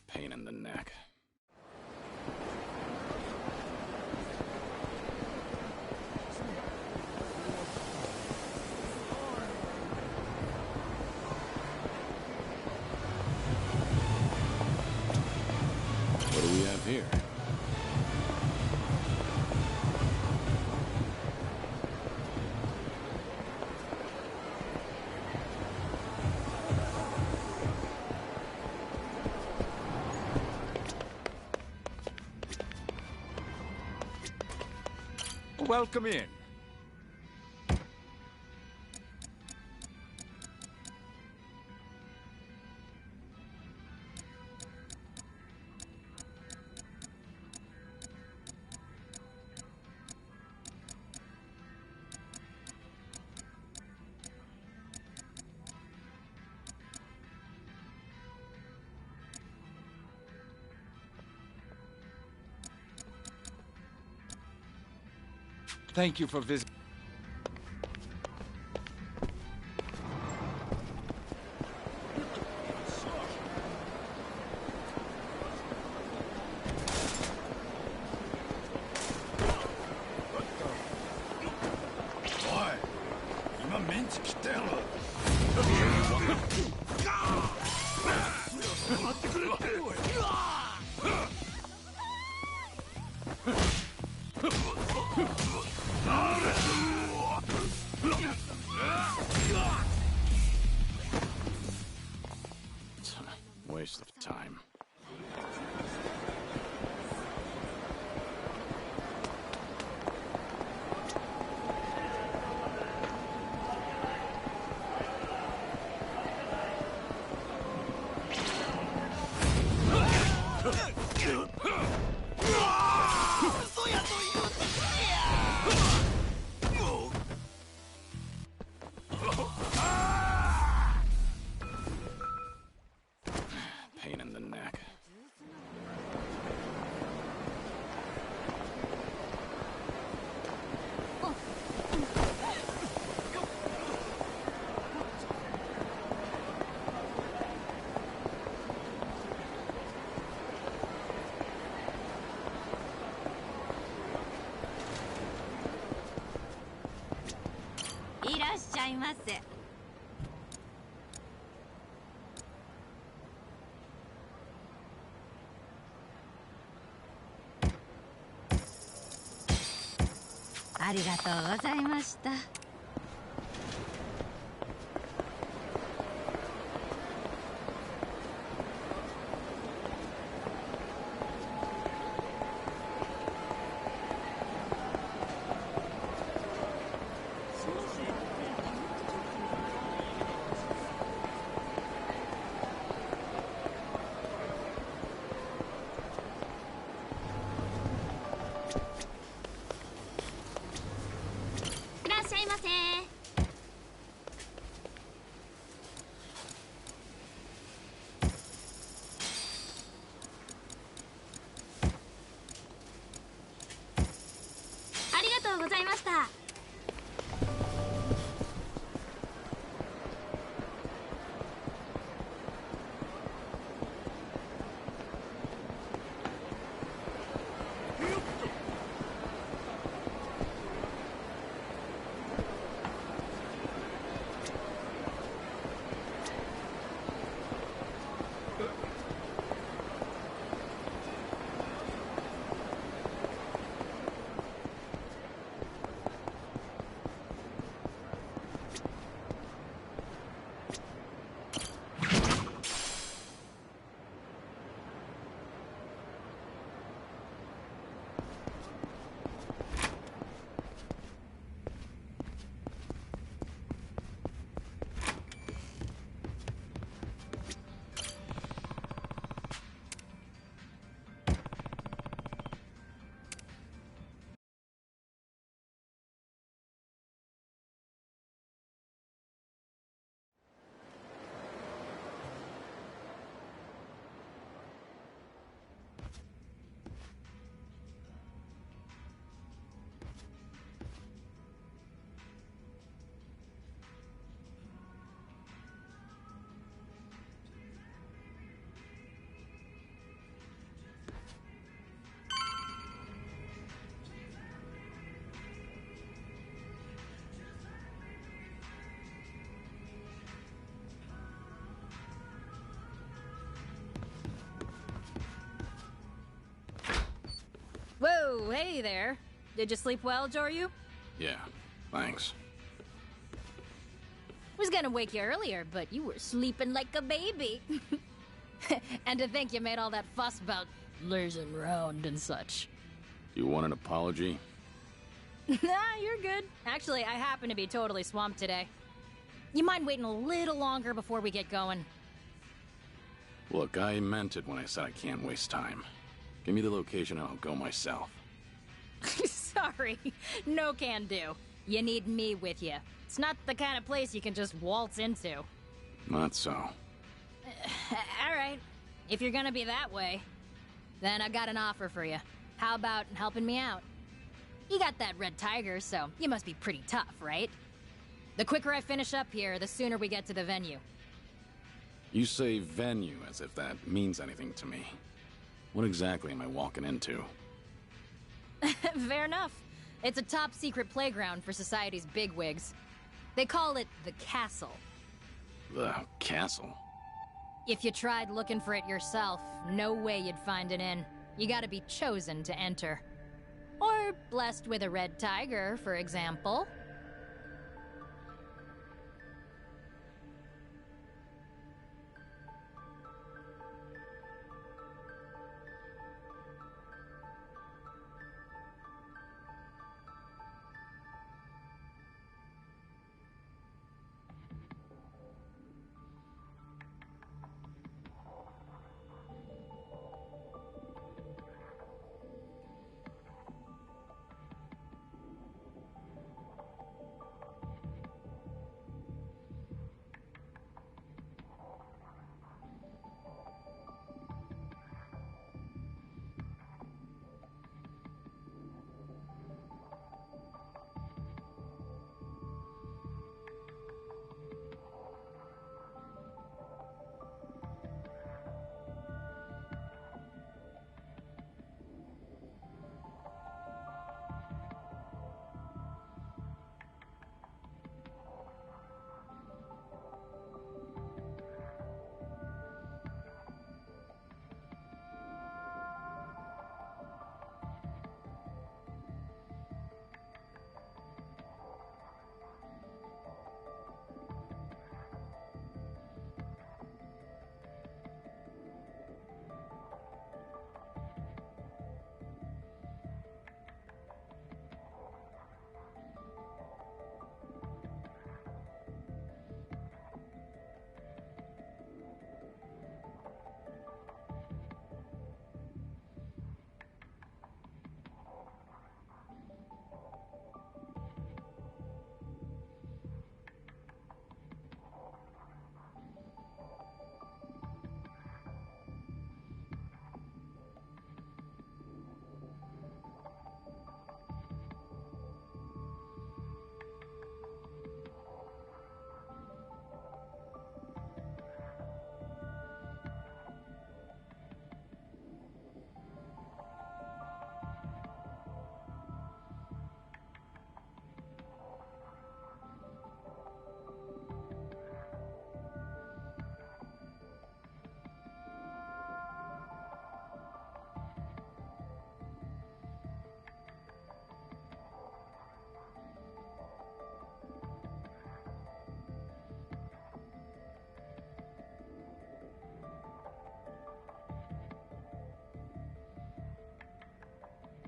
Pain in the neck. What do we have here? Welcome in. Thank you for visiting. Waste of time. Pain in the neck.いらっしゃいませ。ありがとうございました。いらっしゃいませ。Oh, hey there. Did you sleep well, Joryu? Yeah, thanks. Was gonna wake you earlier, but you were sleeping like a baby. And to think you made all that fuss about lazing around and such. You want an apology? Nah, you're good. Actually, I happen to be totally swamped today. You mind waiting a little longer before we get going? Look, I meant it when I said I can't waste time. Give me the location and I'll go myself. Sorry, no can do. You need me with you. It's not the kind of place you can just waltz into. Not so. Alright, if you're gonna be that way, then I got an offer for you. How about helping me out? You got that red tiger, so you must be pretty tough, right? The quicker I finish up here, the sooner we get to the venue. You say venue as if that means anything to me. What exactly am I walking into? Fair enough. It's a top-secret playground for society's bigwigs. They call it the castle. The castle? If you tried looking for it yourself, no way you'd find it in. You gotta be chosen to enter. Or blessed with a red tiger, for example.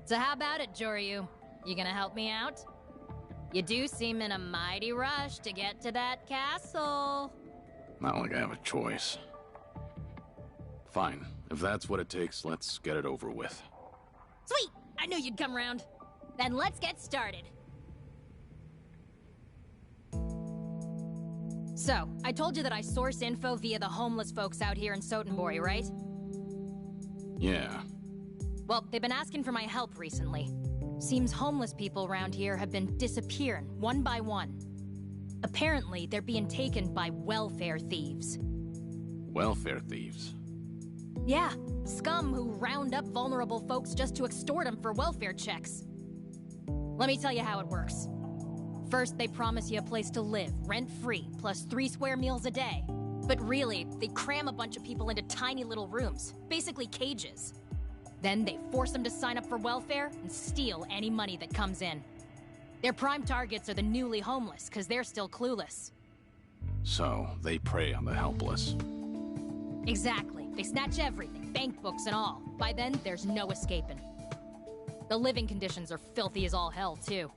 So how about it, Joryu? You gonna help me out? You do seem in a mighty rush to get to that castle. Not like I have a choice. Fine. If that's what it takes, let's get it over with. Sweet! I knew you'd come around. Then let's get started. So, I told you that I source info via the homeless folks out here in Sotenbori, right? Yeah. Well, they've been asking for my help recently. Seems homeless people around here have been disappearing, one by one. Apparently, they're being taken by welfare thieves. Welfare thieves? Yeah, scum who round up vulnerable folks just to extort them for welfare checks. Let me tell you how it works. First, they promise you a place to live, rent-free, plus 3 square meals a day. But really, they cram a bunch of people into tiny little rooms, basically cages. Then they force them to sign up for welfare and steal any money that comes in. Their prime targets are the newly homeless, because they're still clueless. So, they prey on the helpless. Exactly. They snatch everything, bank books and all. By then, there's no escaping. The living conditions are filthy as all hell, too.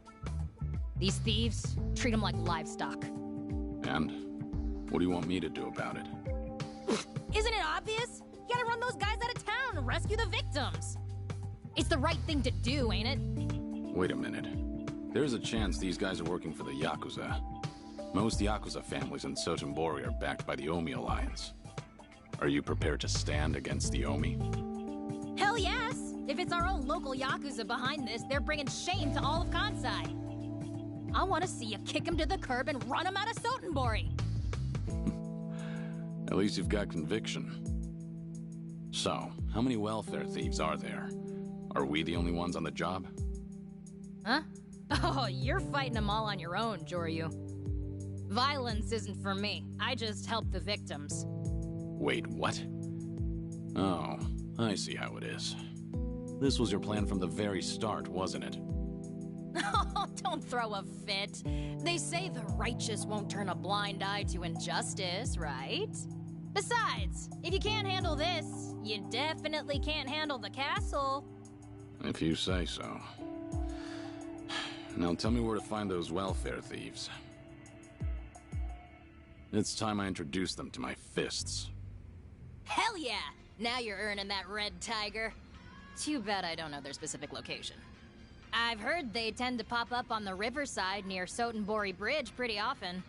These thieves treat them like livestock. And? What do you want me to do about it? Isn't it obvious? You gotta run those guys out of town and rescue the victims. It's the right thing to do, ain't it? Wait a minute. There's a chance these guys are working for the Yakuza. Most Yakuza families in Sotenbori are backed by the Omi Alliance. Are you prepared to stand against the Omi? Hell yes! If it's our own local Yakuza behind this, they're bringing shame to all of Kansai. I want to see you kick him to the curb and run him out of Sotenbori. At least you've got conviction. So, how many welfare thieves are there? Are we the only ones on the job? Huh? Oh, you're fighting them all on your own, Joryu. Violence isn't for me. I just help the victims. Wait, what? Oh, I see how it is. This was your plan from the very start, wasn't it? Oh, don't throw a fit. They say the righteous won't turn a blind eye to injustice, right? Besides, if you can't handle this, you definitely can't handle the castle. If you say so. Now tell me where to find those welfare thieves. It's time I introduce them to my fists. Hell yeah! Now you're earning that red tiger. Too bad I don't know their specific location. I've heard they tend to pop up on the riverside near Sotenbori Bridge pretty often.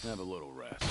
Have a little rest.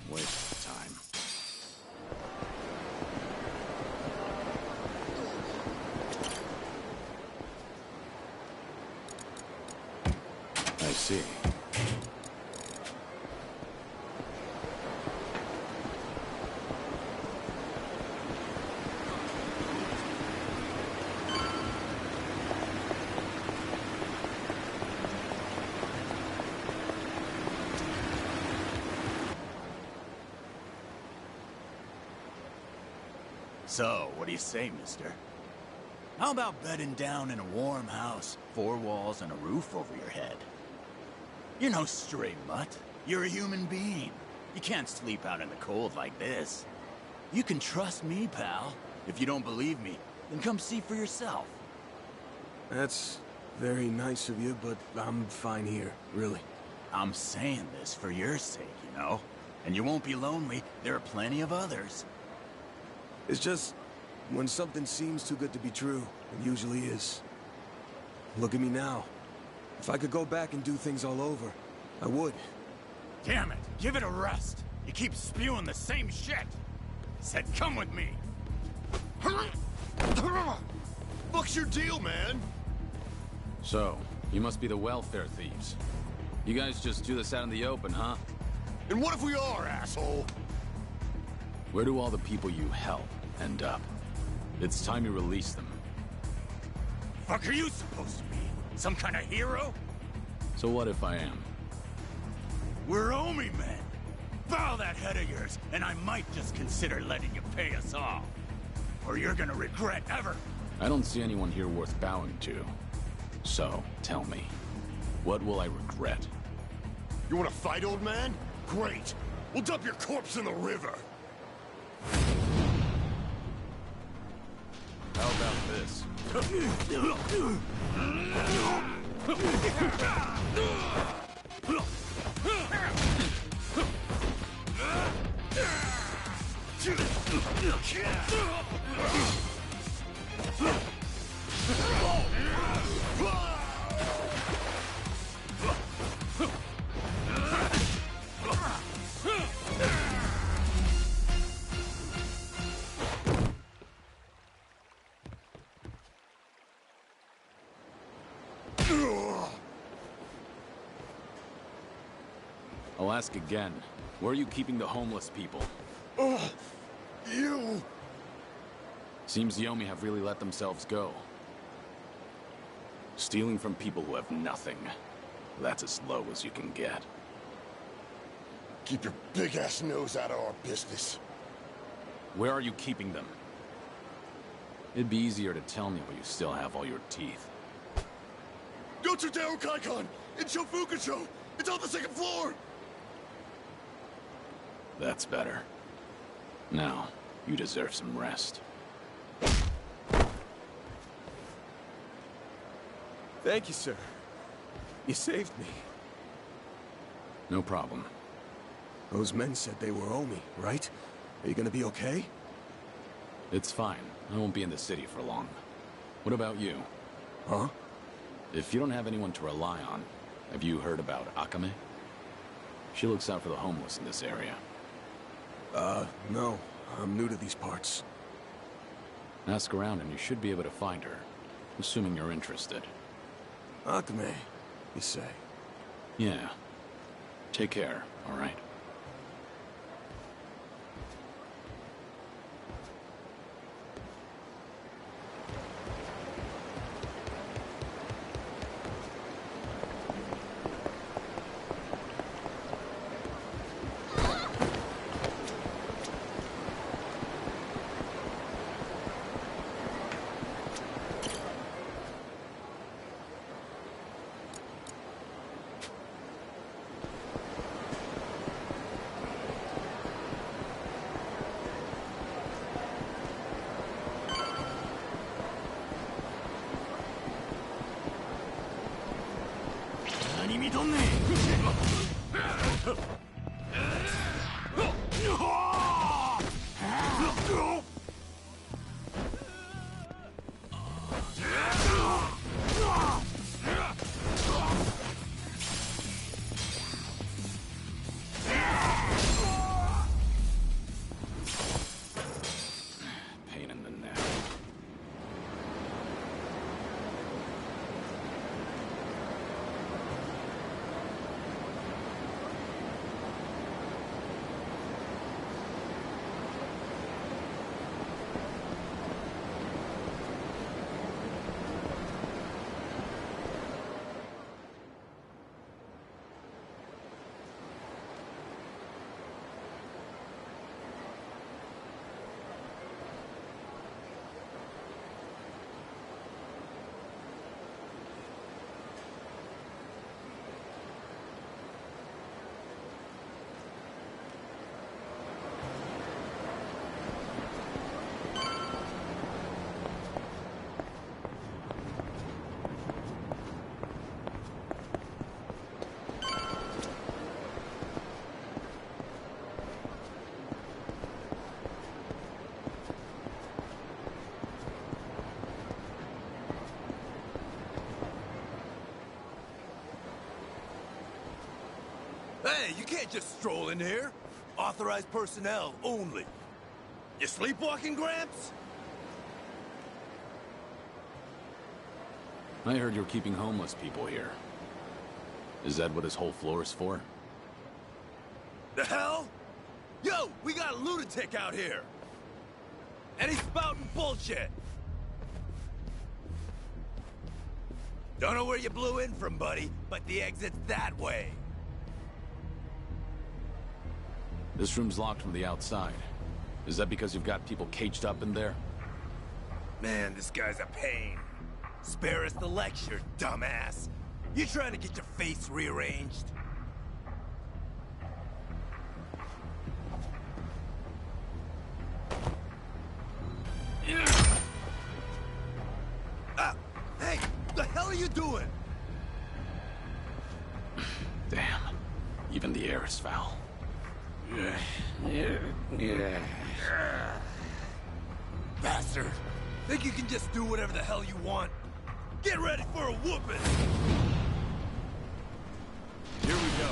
Waste of time. I see. So, what do you say, mister? How about bedding down in a warm house, 4 walls and a roof over your head? You're no stray mutt. You're a human being. You can't sleep out in the cold like this. You can trust me, pal. If you don't believe me, then come see for yourself. That's very nice of you, but I'm fine here, really. I'm saying this for your sake, you know? And you won't be lonely. There are plenty of others. It's just, when something seems too good to be true, it usually is. Look at me now. If I could go back and do things all over, I would. Damn it! Give it a rest! You keep spewing the same shit! Said come with me! What's your deal, man? So, you must be the welfare thieves. You guys just do this out in the open, huh? And what if we are, asshole? Where do all the people you help end up? It's time you release them. Fuck are you supposed to be? Some kind of hero? So what if I am? We're Omi men. Bow that head of yours, and I might just consider letting you pay us off. Or you're gonna regret ever. I don't see anyone here worth bowing to. So, tell me, what will I regret? You wanna fight, old man? Great. We'll dump your corpse in the river. How about this? I'll ask again. Where are you keeping the homeless people? You! Seems the Omi have really let themselves go. Stealing from people who have nothing. That's as low as you can get. Keep your big-ass nose out of our business. Where are you keeping them? It'd be easier to tell me, but you still have all your teeth. Go to Kaikon in Shofukucho! It's on the second floor! That's better. Now, you deserve some rest. Thank you, sir. You saved me. No problem. Those men said they were Omi, right? Are you gonna be okay? It's fine. I won't be in the city for long. What about you? Huh? If you don't have anyone to rely on, have you heard about Akame? She looks out for the homeless in this area. No. I'm new to these parts. Ask around and you should be able to find her, assuming you're interested. Akame, you say? Yeah. Take care, all right? Pain in the neck. Hey, you can't just stroll in here. Authorized personnel only. You sleepwalking, Gramps? I heard you're keeping homeless people here. Is that what this whole floor is for? The hell? Yo, we got a lunatic out here! And he's spouting bullshit! Don't know where you blew in from, buddy, but the exit's that way. This room's locked from the outside. Is that because you've got people caged up in there? Man, this guy's a pain. Spare us the lecture, dumbass. You trying to get your face rearranged? Hey, the hell are you doing? Damn. Even the air is foul. Bastard. Think you can just do whatever the hell you want? Get ready for a whooping! Here we go.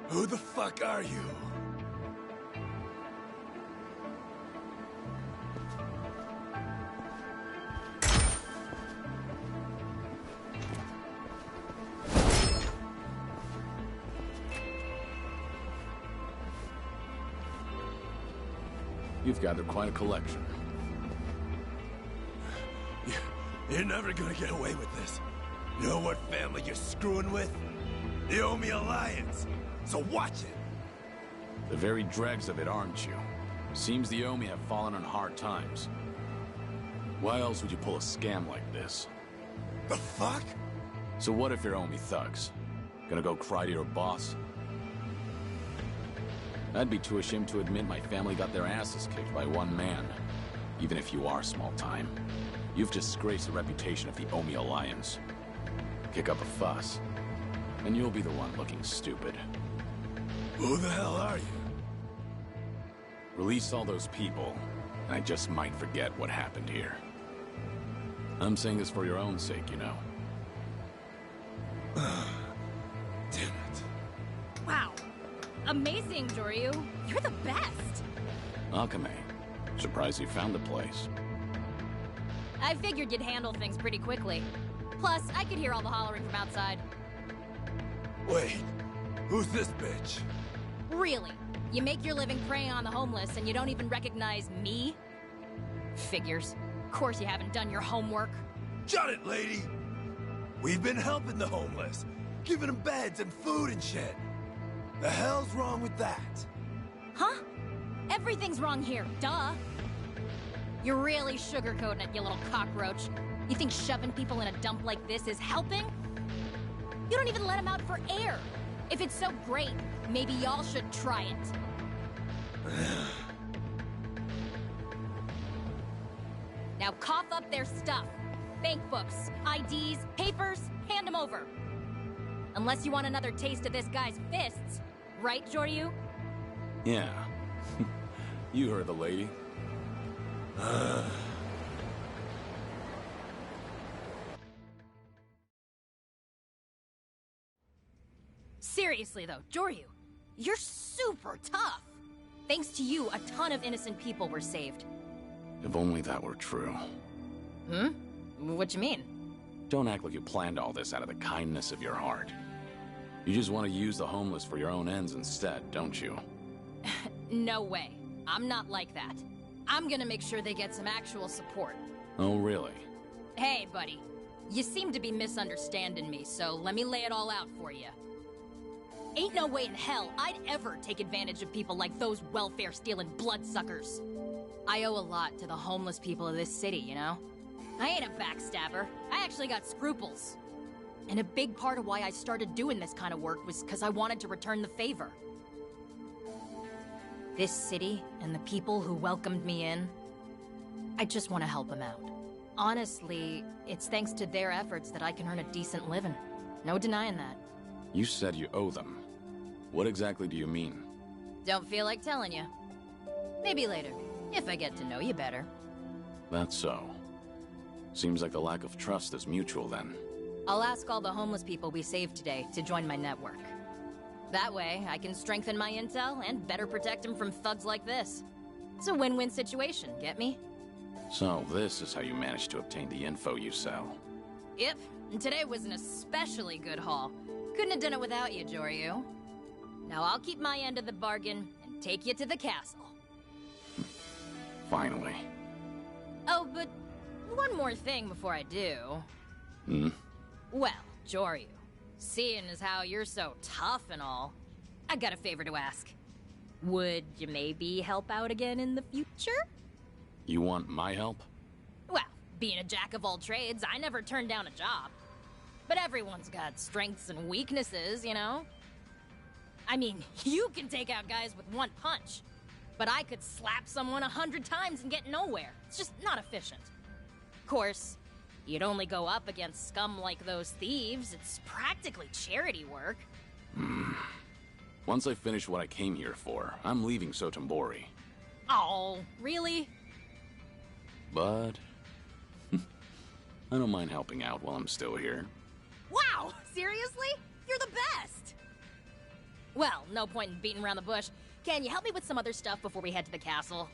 Who the fuck are you? You've gathered quite a collection. You're never gonna get away with this. You know what family you're screwing with? The Omi Alliance. So watch it. The very dregs of it, aren't you? Seems the Omi have fallen on hard times. Why else would you pull a scam like this? The fuck? So what if you're Omi thugs? Gonna go cry to your boss? I'd be too ashamed to admit my family got their asses kicked by one man. Even if you are small time. You've disgraced the reputation of the Omi Alliance. Kick up a fuss, and you'll be the one looking stupid. Who the hell are you? Release all those people, and I just might forget what happened here. I'm saying this for your own sake, you know. Damn it. Wow. Amazing, Joryu. You're the best. Akame, surprised you found the place. I figured you'd handle things pretty quickly. Plus, I could hear all the hollering from outside. Wait, who's this bitch? Really? You make your living preying on the homeless and you don't even recognize me? Figures. Of course you haven't done your homework. Shut it, lady! We've been helping the homeless, giving them beds and food and shit. The hell's wrong with that? Huh? Everything's wrong here, duh. You're really sugarcoating it, you little cockroach. You think shoving people in a dump like this is helping? You don't even let them out for air. If it's so great, maybe y'all should try it. Now cough up their stuff. Bank books, IDs, papers, hand them over. Unless you want another taste of this guy's fists. Right, Joryu? Yeah. You heard the lady. Seriously though, Joryu, you're super tough. Thanks to you, a ton of innocent people were saved. If only that were true. Hmm? What you mean? Don't act like you planned all this out of the kindness of your heart. You just want to use the homeless for your own ends instead, don't you? No way. I'm not like that. I'm gonna make sure they get some actual support. Oh, really? Hey, buddy. You seem to be misunderstanding me, so let me lay it all out for you. Ain't no way in hell I'd ever take advantage of people like those welfare-stealing bloodsuckers. I owe a lot to the homeless people of this city, you know? I ain't a backstabber. I actually got scruples. And a big part of why I started doing this kind of work was because I wanted to return the favor. This city and the people who welcomed me in, I just want to help them out. Honestly, it's thanks to their efforts that I can earn a decent living. No denying that. You said you owe them. What exactly do you mean? Don't feel like telling you. Maybe later, if I get to know you better. That's so. Seems like the lack of trust is mutual then. I'll ask all the homeless people we saved today to join my network. That way, I can strengthen my intel and better protect them from thugs like this. It's a win-win situation, get me? So, this is how you managed to obtain the info you sell. Yep, and today was an especially good haul. Couldn't have done it without you, Joryu. Now I'll keep my end of the bargain and take you to the castle. Finally. Oh, but one more thing before I do. Well, Joryu, seeing as how you're so tough and all, I got a favor to ask. Would you maybe help out again in the future? You want my help? Well, being a jack of all trades, I never turned down a job. But everyone's got strengths and weaknesses, you know? I mean, you can take out guys with one punch. But I could slap someone 100 times and get nowhere. It's just not efficient. Of course, you'd only go up against scum like those thieves. It's practically charity work. Once I finish what I came here for, I'm leaving Sotenbori. Oh, really? But I don't mind helping out while I'm still here. Wow, seriously? You're the best! Well, no point in beating around the bush. Can you help me with some other stuff before we head to the castle?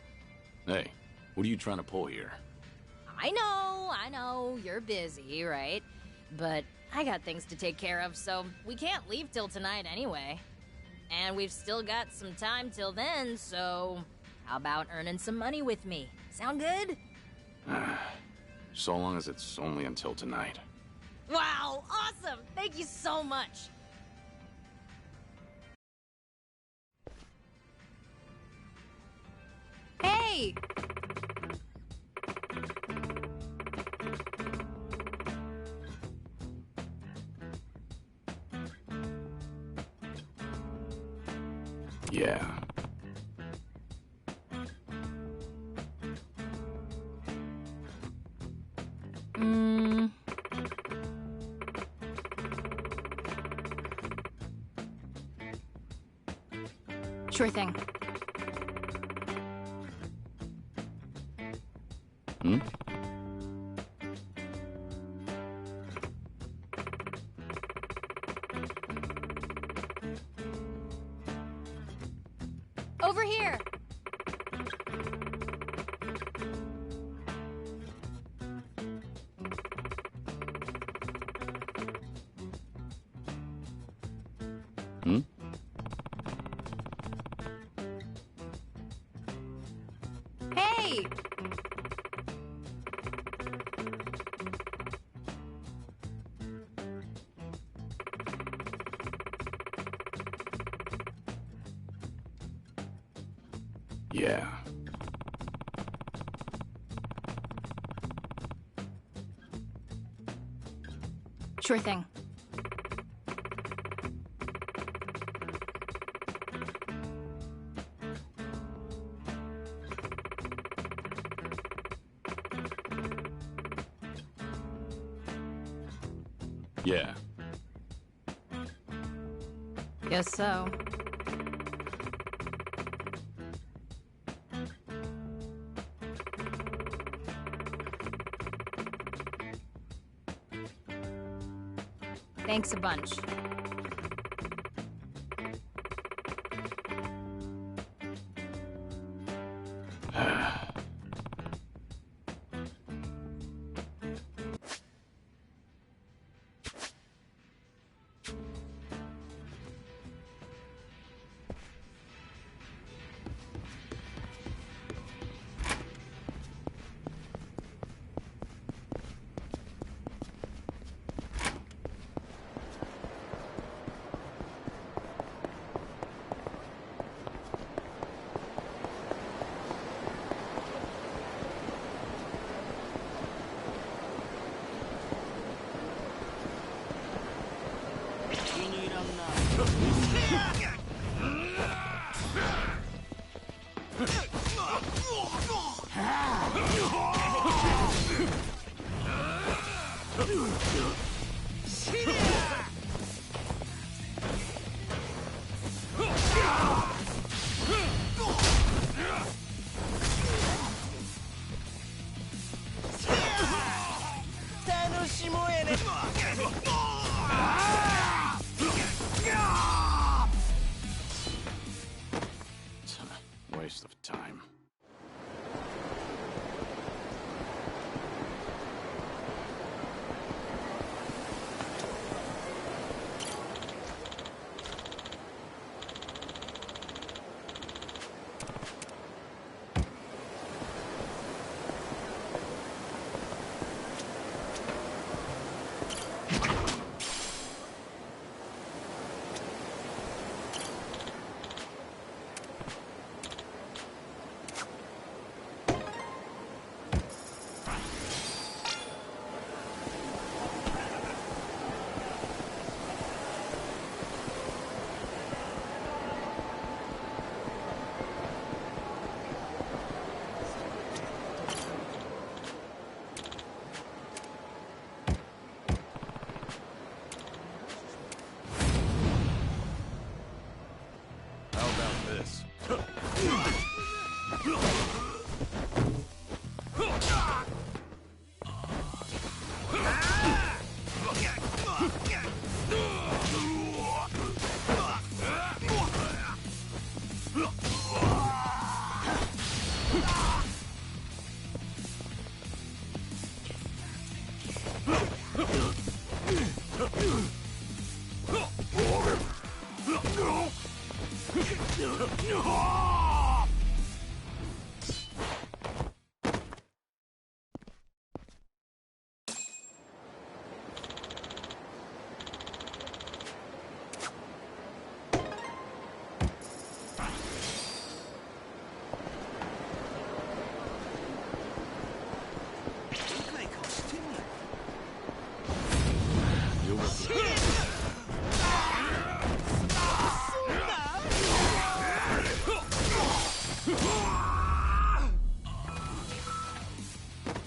Hey, what are you trying to pull here? I know, you're busy, right? But I got things to take care of, so we can't leave till tonight anyway. And we've still got some time till then, so how about earning some money with me? Sound good? So long as it's only until tonight. Wow, awesome! Thank you so much! Hey! Yeah. Sure thing. Over here! Hey! Yeah. Sure thing. Yeah. Guess so. Thanks a bunch.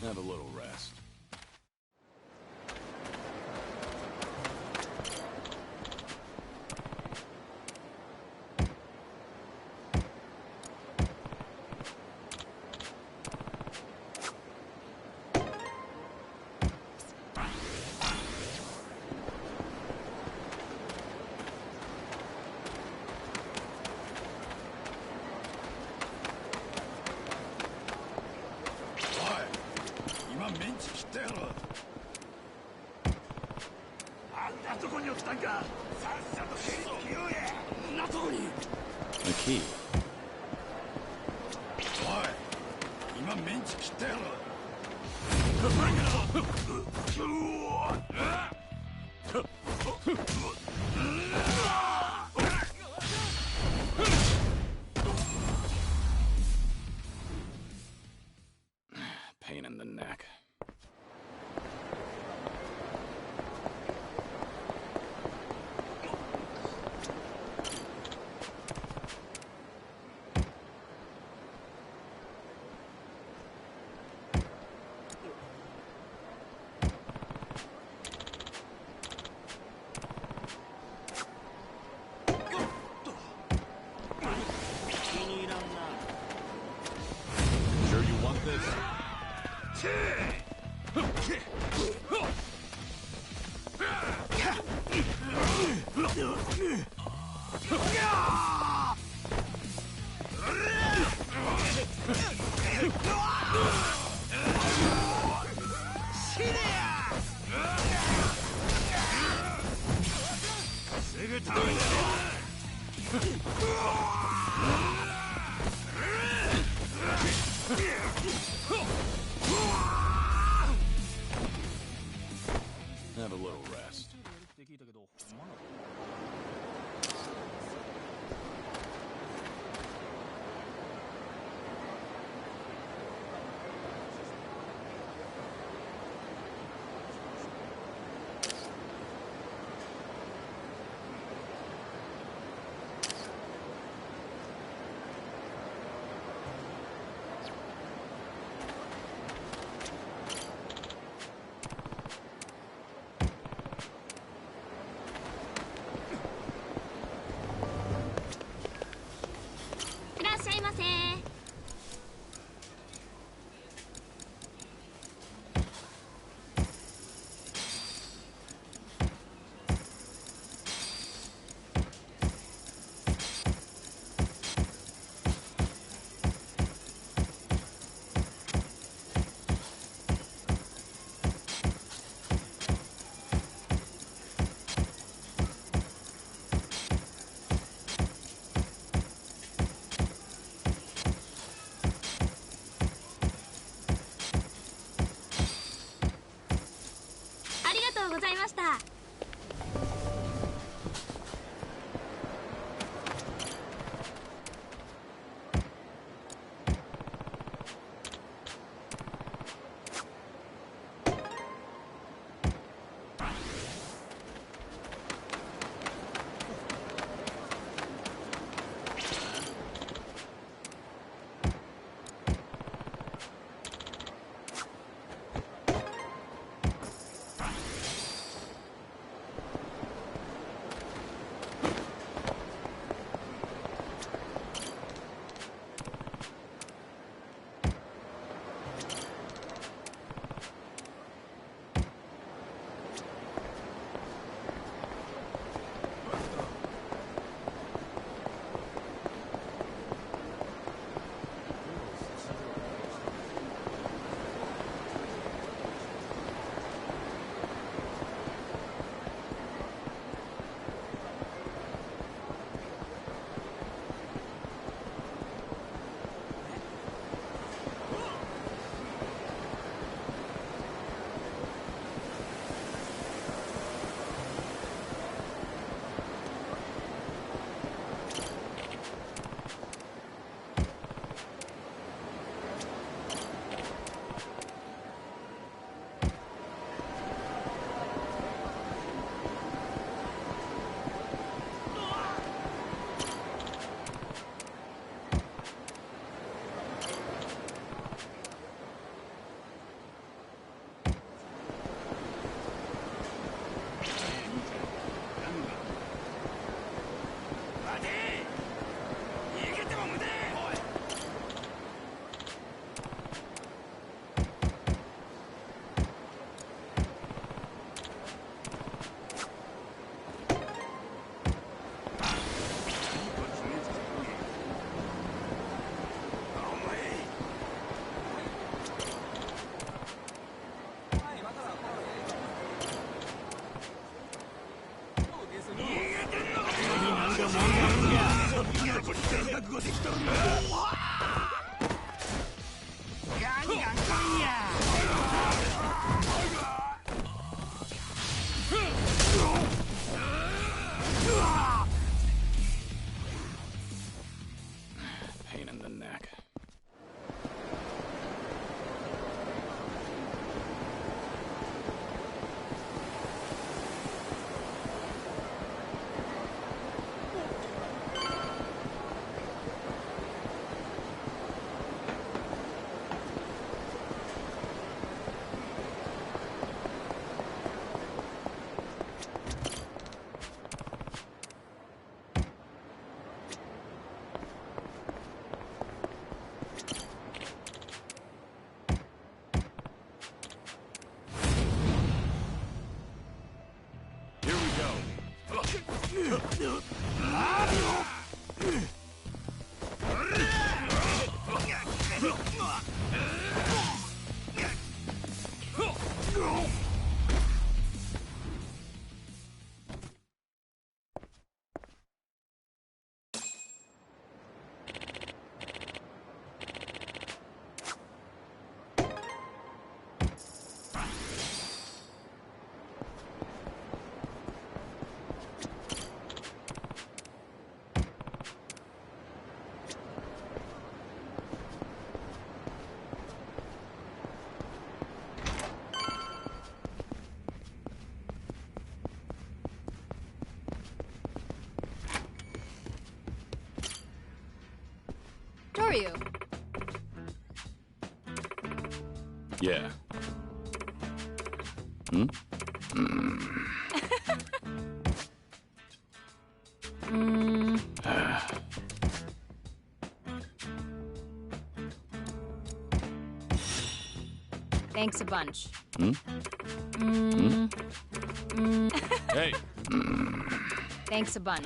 Have a little rest. The key. Pain in the neck. Sure you want this? Have a little rest. Pain in the neck. Toryu. Yeah. Hmm? Thanks a bunch. Hmm? Hey. Thanks a bunch.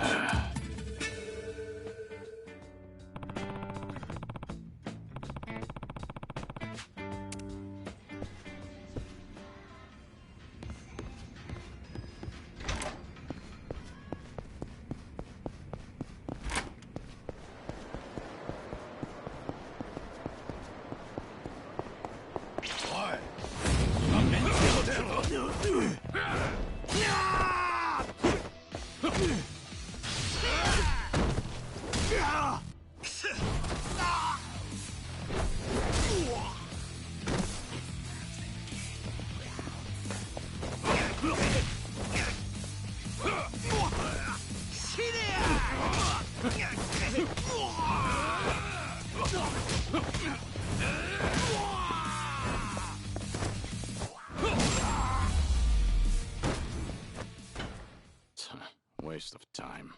Waste of time.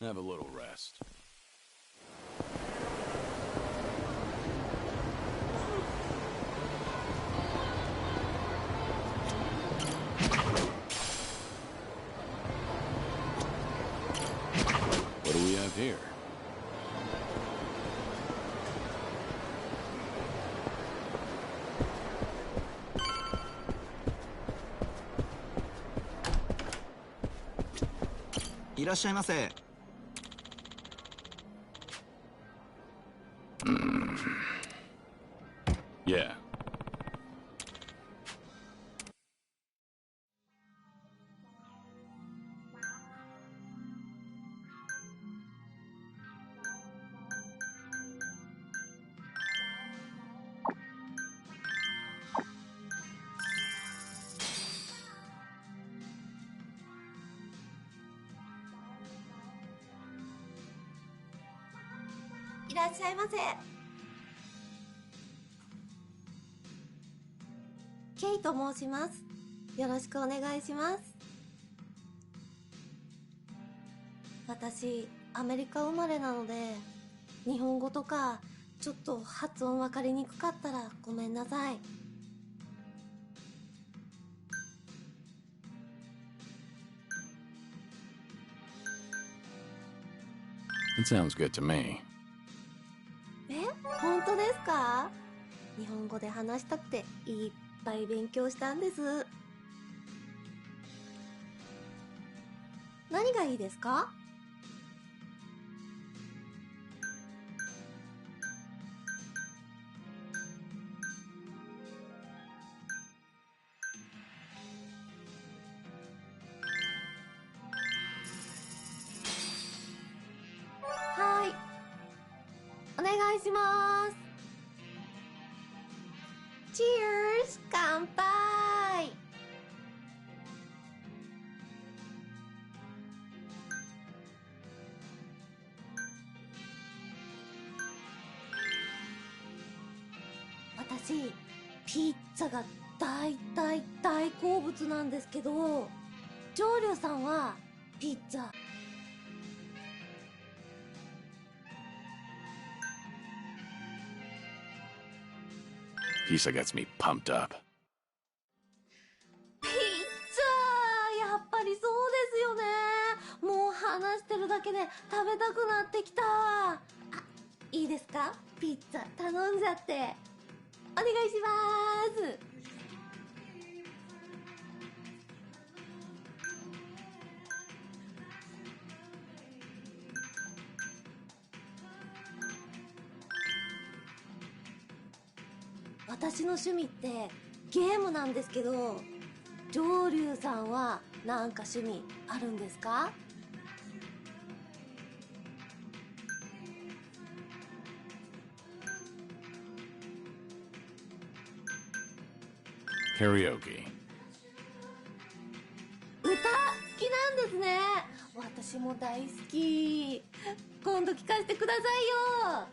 Have a little rest. What do we have here? Yeah. ケイと申します。よろしくお願いします。私、アメリカ生まれなので、日本語とか、ちょっと発音わかりにくかったらごめんなさい。It sounds good to me. 本当ですか？日本語で話したくていっぱい勉強したんです。何がいいですか？はい。お願いします。Cheers! 乾杯！私、ピッツァが大好物なんですけど、上流さんはピッツァ。Pizza gets me pumped up. ピッツァやっぱりそうですよね。もう話してるだけで食べたくなってきた。あ、いいですか？ピッツァ頼んじゃって。お願いします。私の趣味ってゲームなんですけど、上流さんはなんか趣味あるんですか？Karaoke. 歌好きなんですね。私も大好き。今度聞かせてくださいよ。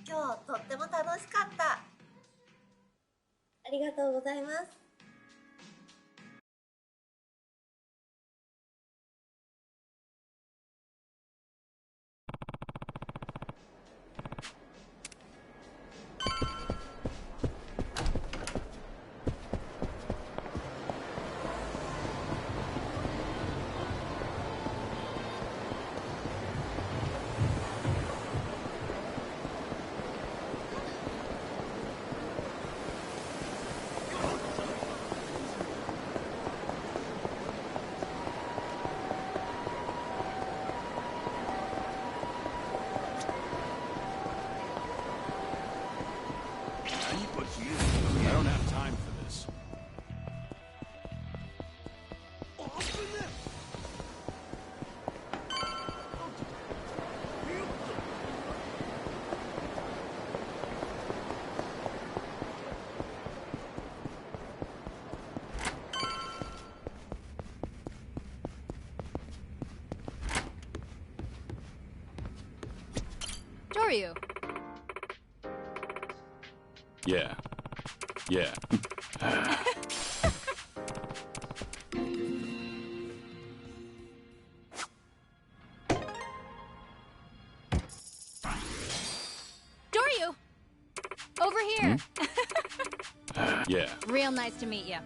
今日とっても楽しかった。ありがとうございます。I don't have time for this. Doryu. Yeah. Yeah. Doryu! Over here! Yeah. Real nice to meet you.